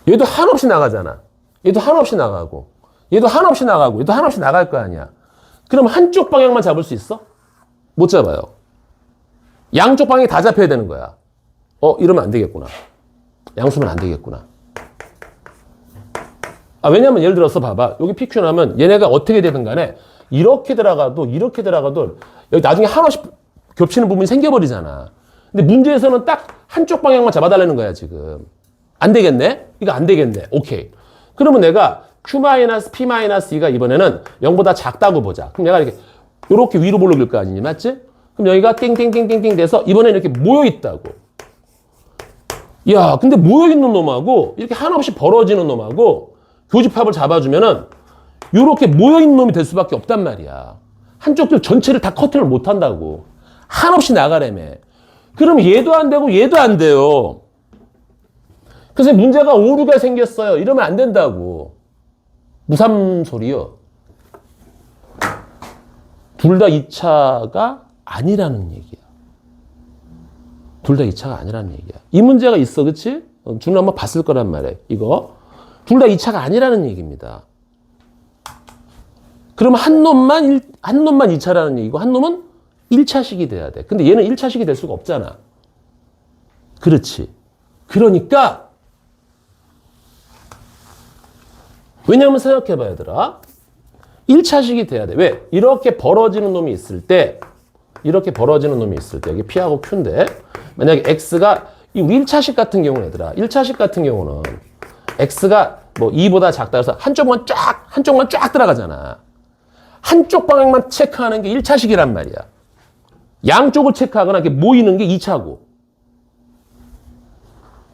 얘도 한없이 나가잖아. 얘도 한없이 나가고 얘도 한없이 나가고 얘도 한없이 나갈 거 아니야. 그럼 한쪽 방향만 잡을 수 있어? 못 잡아요. 양쪽 방향이 다 잡혀야 되는 거야. 이러면 안 되겠구나. 양수면 안 되겠구나. 왜냐면 예를 들어서 봐봐. 여기 PQ 나면 얘네가 어떻게 되든 간에 이렇게 들어가도 여기 나중에 한없이 겹치는 부분이 생겨버리잖아. 근데 문제에서는 딱 한쪽 방향만 잡아달라는 거야, 지금. 안 되겠네? 이거 안 되겠네. 오케이. 그러면 내가 Q-P-2가 이번에는 0보다 작다고 보자. 그럼 내가 이렇게 위로 볼록일 거 아니니, 맞지? 그럼 여기가 띵띵띵띵띵 돼서 이번에는 이렇게 모여있다고. 야, 근데 모여있는 놈하고 이렇게 한없이 벌어지는 놈하고 교집합을 잡아주면은 이렇게 모여있는 놈이 될 수밖에 없단 말이야. 한쪽들 전체를 다 커트를 못 한다고. 한없이 나가래매. 그럼 얘도 안 되고 얘도 안 돼요. 그래서 문제가 오류가 생겼어요. 이러면 안 된다고. 무삼소리요. 둘 다 2차가 아니라는 얘기야. 둘 다 2차가 아니라는 얘기야. 이 문제가 있어, 그치? 준우 한번 봤을 거란 말이야, 이거. 둘 다 2차가 아니라는 얘기입니다. 그러면 한 놈만 2차라는 얘기고, 한 놈은 1차식이 돼야 돼. 근데 얘는 1차식이 될 수가 없잖아. 그렇지. 그러니까, 왜냐면 생각해봐, 얘들아. 1차식이 돼야 돼. 왜? 이렇게 벌어지는 놈이 있을 때, 여기 P하고 Q인데, 만약에 X가, 우리 1차식 같은 경우는 얘들아, 1차식 같은 경우는 X가 뭐 2보다 작다 해서 한쪽만 쫙 들어가잖아. 한쪽 방향만 체크하는 게 1차식이란 말이야. 양쪽을 체크하거나 이렇게 모이는 게 2차고.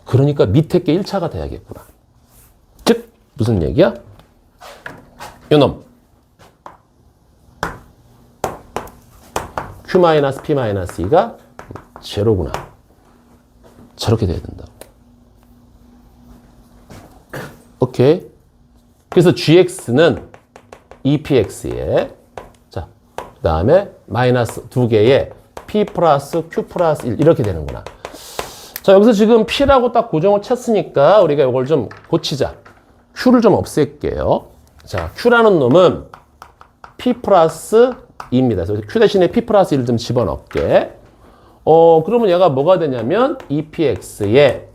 그러니까 밑에 게 1차가 돼야겠구나. 즉, 무슨 얘기야? 요놈. Q-P-2가 제로구나. 저렇게 돼야 된다고. 오케이. 그래서 GX는 EPX에, 자, 그 다음에 마이너스 2개의 P 플러스 Q 플러스 1 이렇게 되는구나. 자, 여기서 지금 P라고 딱 고정을 쳤으니까 우리가 이걸 좀 고치자. Q를 좀 없앨게요. 자, Q라는 놈은 P 플러스 2입니다. 그래서 Q 대신에 P 플러스 1을 좀 집어넣게. 그러면 얘가 뭐가 되냐면 EPX에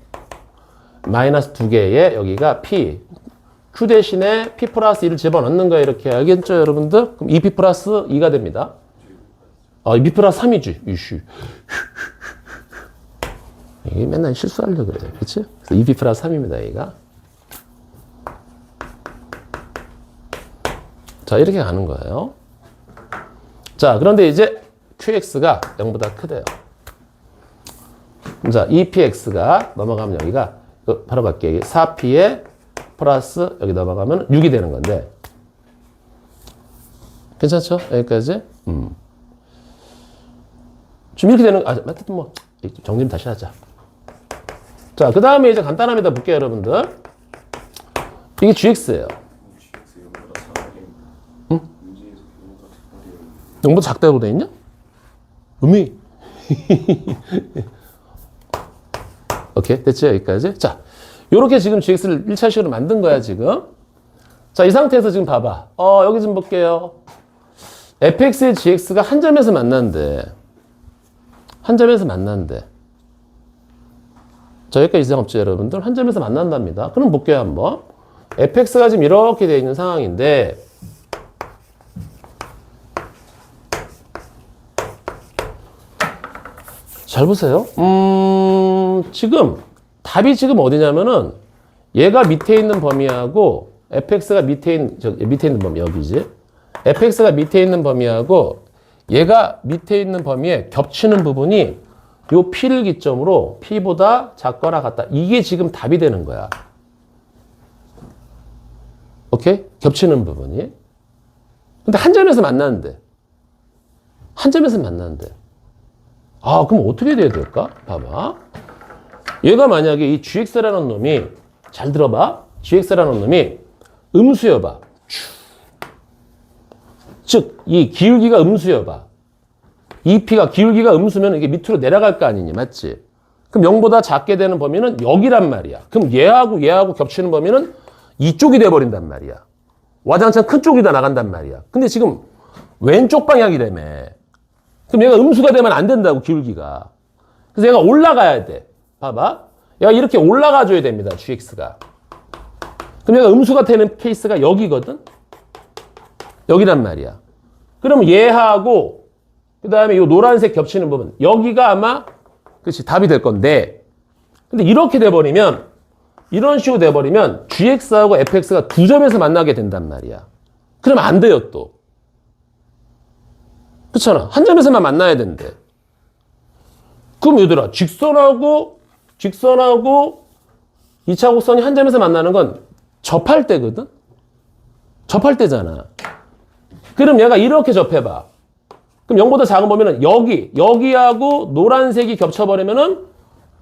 마이너스 2개의 여기가 P, Q 대신에 P 플러스 2를 집어넣는 거예요. 이렇게 알겠죠, 여러분들? 그럼 EP 플러스 2가 됩니다. EP 플러스 3이지. 이슈. 이게 맨날 실수하려고 그래요. 그치? 그래서 EP 플러스 3입니다, 얘가. 자, 이렇게 가는 거예요. 자, 그런데 이제 QX가 0보다 크대요. 자, EPX가 넘어가면 여기가, 바로 갈게요. 4P에 플러스 여기 넘어가면 6이 되는 건데. 괜찮죠? 여기까지? 좀 이렇게 되는, 하여튼 뭐, 정리 좀 다시 하자. 자, 그 다음에 이제 간단합니다. 볼게요, 여러분들. 이게 GX예요. 응? 0보다 작다고 돼 있냐? 의미. 오케이, 됐죠? 여기까지. 자, 요렇게 지금 GX를 1차식으로 만든 거야, 지금. 자, 이 상태에서 지금 봐봐. 여기 좀 볼게요. fx의 gx가 한 점에서 만난대. 한 점에서 만난대. 자, 여기까지 이상 없죠, 여러분들? 한 점에서 만난답니다. 그럼 볼게요, 한번. fx가 지금 이렇게 되어 있는 상황인데, 잘 보세요. 지금 답이 지금 어디냐면은 얘가 밑에 있는 범위하고 fx가 밑에 있는 범위 여기지. fx가 밑에 있는 범위하고 얘가 밑에 있는 범위에 겹치는 부분이 요 p를 기점으로 p보다 작거나 같다. 이게 지금 답이 되는 거야. 오케이? 겹치는 부분이. 근데 한 점에서 만나는데. 한 점에서 만나는데. 그럼 어떻게 돼야 될까? 봐봐. 얘가 만약에 이 gx라는 놈이, 잘 들어봐. gx라는 놈이 음수여봐. 즉, 이 기울기가 음수여봐. 이 p가 기울기가 음수면 이게 밑으로 내려갈 거 아니니, 맞지? 그럼 0보다 작게 되는 범위는 여기란 말이야. 그럼 얘하고 겹치는 범위는 이쪽이 돼버린단 말이야. 와장창 큰 쪽이 다 나간단 말이야. 근데 지금 왼쪽 방향이라며. 그럼 얘가 음수가 되면 안 된다고, 기울기가. 그래서 얘가 올라가야 돼. 봐봐. 얘가 이렇게 올라가 줘야 됩니다, gx가. 그럼 얘가 음수가 되는 케이스가 여기거든? 여기란 말이야. 그럼 얘하고, 그 다음에 이 노란색 겹치는 부분, 여기가 아마, 그치, 답이 될 건데, 근데 이렇게 돼버리면, 이런 식으로 돼버리면, gx하고 fx가 두 점에서 만나게 된단 말이야. 그러면 안 돼요, 또. 그렇잖아. 한 점에서만 만나야 되는데. 그럼 얘들아, 직선하고 2차 곡선이 한 점에서 만나는 건 접할 때거든? 접할 때잖아. 그럼 얘가 이렇게 접해봐. 그럼 0보다 작은 범위는 여기하고 노란색이 겹쳐버리면은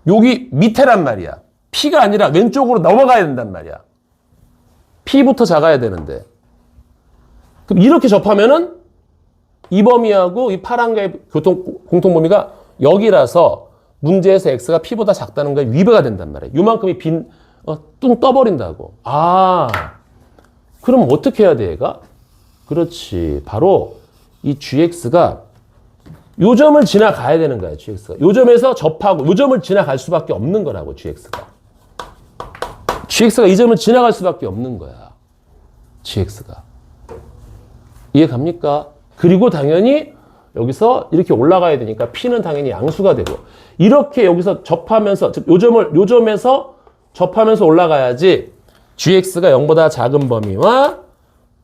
여기 밑에란 말이야. P가 아니라 왼쪽으로 넘어가야 된단 말이야. P부터 작아야 되는데. 그럼 이렇게 접하면은 이 범위하고 이 파란의 공통 범위가 여기라서 문제에서 x가 p보다 작다는 거에 위배가 된단 말이에요. 요만큼이 뚱 떠버린다고. 아, 그럼 어떻게 해야 돼, 얘가? 그렇지. 바로 이 gx가 요 점을 지나가야 되는 거야, gx가. 요 점에서 접하고 요 점을 지나갈 수밖에 없는 거라고, gx가. gx가 이 점을 지나갈 수밖에 없는 거야. gx가. 이해 갑니까? 그리고 당연히 여기서 이렇게 올라가야 되니까 p는 당연히 양수가 되고 이렇게 여기서 접하면서 즉 요 점에서 접하면서 올라가야지 gx가 0보다 작은 범위와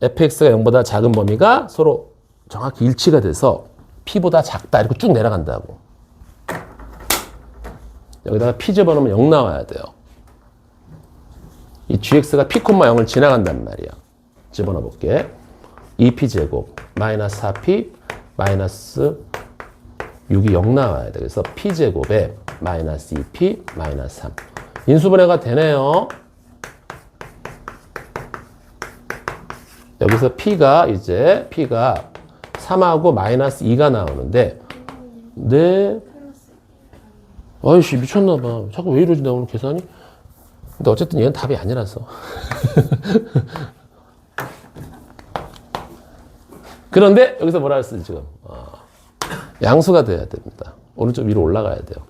fx가 0보다 작은 범위가 서로 정확히 일치가 돼서 p보다 작다 이렇게 쭉 내려간다고. 여기다가 p 집어넣으면 0 나와야 돼요. 이 gx가 p, 0을 지나간단 말이야. 집어넣어 볼게. 2p제곱 마이너스 4p 마이너스 6이 0 나와야 돼. 그래서 p제곱에 마이너스 2p 마이너스 3. 인수분해가 되네요. 여기서 p가 3하고 마이너스 2가 나오는데 네. 아이씨 미쳤나봐. 자꾸 왜 이러지 나 오늘 계산이? 근데 어쨌든 얘는 답이 아니라서. 그런데 여기서 뭐라 했어요 지금? 양수가 돼야 됩니다. 오른쪽 위로 올라가야 돼요.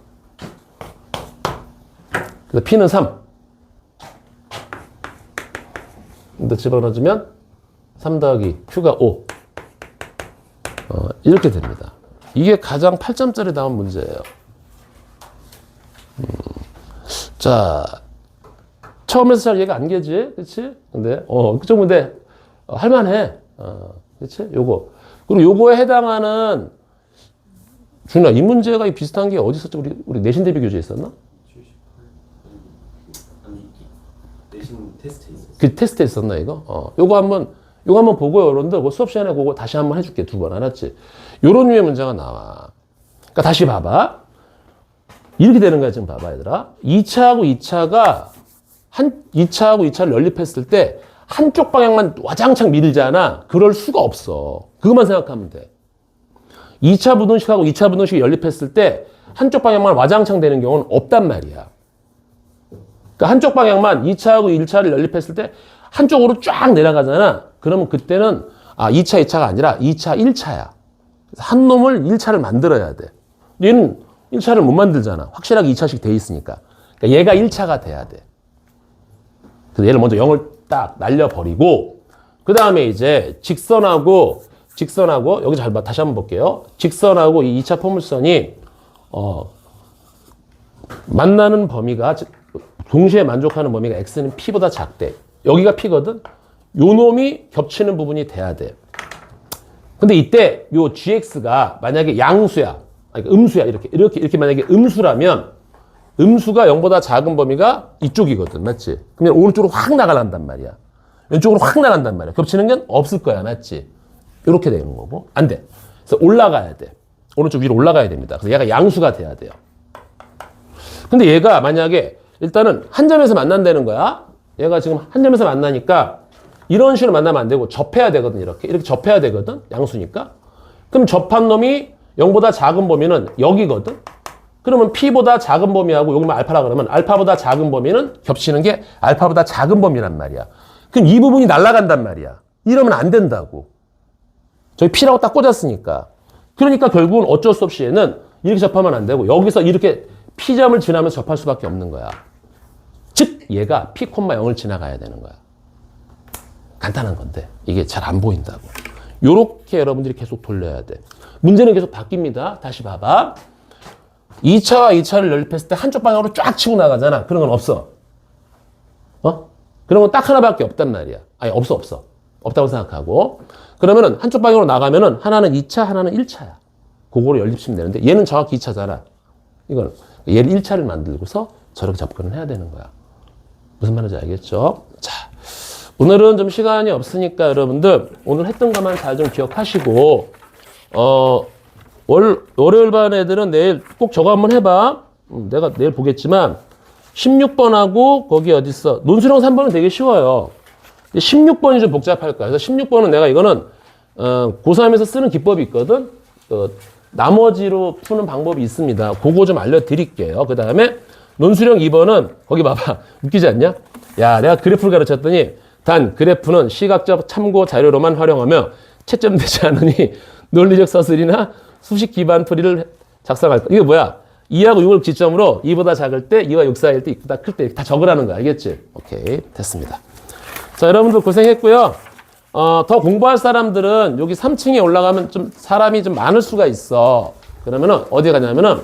그래서 p는 3. 근데 집어넣어주면 3 더하기 q가 5. 이렇게 됩니다. 이게 가장 8점짜리 나온 문제예요. 자, 처음에서 잘 이해가 안 되지, 그렇지? 근데 그쪽 문제 할만해. 그렇지? 요거. 그리고 요거에 해당하는 준아, 이 문제가 비슷한 게 어디 있었죠? 우리 내신 대비 교재 있었나? 내신 테스트에 있었어요. 그 테스트에 있었나 이거? 요거 한번 보고요. 여러분들 그 수업 시간에 그거 다시 한번 해줄게. 2번 알았지? 요런 류의 문제가 나와. 그러니까 다시 봐봐. 이렇게 되는 거야 지금 봐봐 얘들아. 2차하고 2차를 연립했을 때 한쪽 방향만 와장창 밀잖아. 그럴 수가 없어. 그것만 생각하면 돼. 2차 부등식하고 2차 부등식이 연립했을 때 한쪽 방향만 와장창 되는 경우는 없단 말이야. 그러니까 한쪽 방향만 2차하고 1차를 연립했을 때 한쪽으로 쫙 내려가잖아. 그러면 그때는 2차 2차가 아니라 2차 1차야. 한 놈을 1차를 만들어야 돼. 얘는 1차를 못 만들잖아. 확실하게 2차씩 돼 있으니까. 그러니까 얘가 1차가 돼야 돼. 그래서 얘를 먼저 0을 딱 날려버리고 그 다음에 이제 직선하고 여기 잘 봐. 다시 한번 볼게요. 직선하고 이 2차 포물선이 만나는 범위가 동시에 만족하는 범위가 x는 p보다 작대. 여기가 p거든. 요 놈이 겹치는 부분이 돼야 돼. 근데 이때 요 gx가 만약에 양수야, 아니 음수야 이렇게 만약에 음수라면 음수가 0보다 작은 범위가 이쪽이거든, 맞지? 그러면 오른쪽으로 확 나가란단 말이야. 왼쪽으로 확 나간단 말이야. 겹치는 건 없을 거야, 맞지? 이렇게 되는 거고 안 돼. 그래서 올라가야 돼. 오른쪽 위로 올라가야 됩니다. 그래서 얘가 양수가 돼야 돼요. 근데 얘가 만약에 일단은 한 점에서 만난다는 거야. 얘가 지금 한 점에서 만나니까 이런 식으로 만나면 안 되고 접해야 되거든. 이렇게 접해야 되거든. 양수니까. 그럼 접한 놈이 0보다 작은 범위는 여기거든. 그러면 p보다 작은 범위하고 여기만 알파라 그러면 알파보다 작은 범위는 겹치는 게 알파보다 작은 범위란 말이야. 그럼 이 부분이 날아간단 말이야. 이러면 안 된다고. 저기 p라고 딱 꽂았으니까. 그러니까 결국은 어쩔 수 없이 얘는 이렇게 접하면 안 되고 여기서 이렇게 p점을 지나면서 접할 수밖에 없는 거야. 즉 얘가 p, 0을 지나가야 되는 거야. 간단한 건데 이게 잘 안 보인다고. 요렇게 여러분들이 계속 돌려야 돼. 문제는 계속 바뀝니다. 다시 봐봐. 2차와 2차를 연립했을 때 한쪽 방향으로 쫙 치고 나가잖아. 그런 건 없어. 그런 건 딱 하나밖에 없단 말이야. 아니 없어. 없다고 생각하고. 그러면은 한쪽 방향으로 나가면은 하나는 2차, 하나는 1차야. 그거를 연립시키면 되는데 얘는 정확히 2차잖아. 이건 얘를 1차를 만들고서 저렇게 접근을 해야 되는 거야. 무슨 말인지 알겠죠? 자, 오늘은 좀 시간이 없으니까 여러분들 오늘 했던 것만 잘 좀 기억하시고 월요일 반 애들은 내일 꼭 저거 한번 해봐. 내가 내일 보겠지만 16번하고 거기 어딨어? 논술형 3번은 되게 쉬워요. 16번이 좀 복잡할 거야. 그래서 16번은 내가 이거는 고3에서 쓰는 기법이 있거든. 나머지로 푸는 방법이 있습니다. 그거 좀 알려드릴게요. 그 다음에 논술형 2번은 거기 봐봐. 웃기지 않냐? 야, 내가 그래프를 가르쳤더니 단 그래프는 시각적 참고 자료로만 활용하며 채점되지 않으니 논리적 서술이나 수식 기반 풀이를 작성할 거. 이게 뭐야? 2하고 6을 기점으로 2보다 작을 때, 2와 6 사이일 때, 2보다 클 때 다 적으라는 거 알겠지? 오케이, 됐습니다. 자, 여러분들 고생했고요. 더 공부할 사람들은 여기 3층에 올라가면 좀 사람이 좀 많을 수가 있어. 그러면은 어디 가냐면은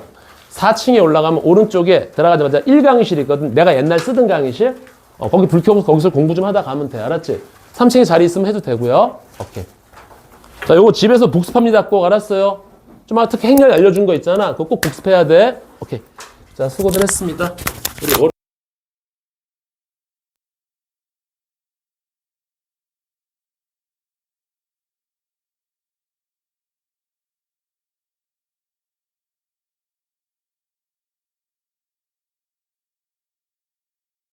4층에 올라가면 오른쪽에 들어가자마자 1강의실이 있거든. 내가 옛날 쓰던 강의실. 거기 불 켜고 거기서 공부 좀 하다 가면 돼. 알았지? 3층에 자리 있으면 해도 되고요. 오케이. 자, 요거 집에서 복습합니다. 꼭 알았어요? 좀 특히 행렬 알려준 거 있잖아. 그거 꼭 복습해야 돼. 오케이. 자, 수고들 했습니다. 우리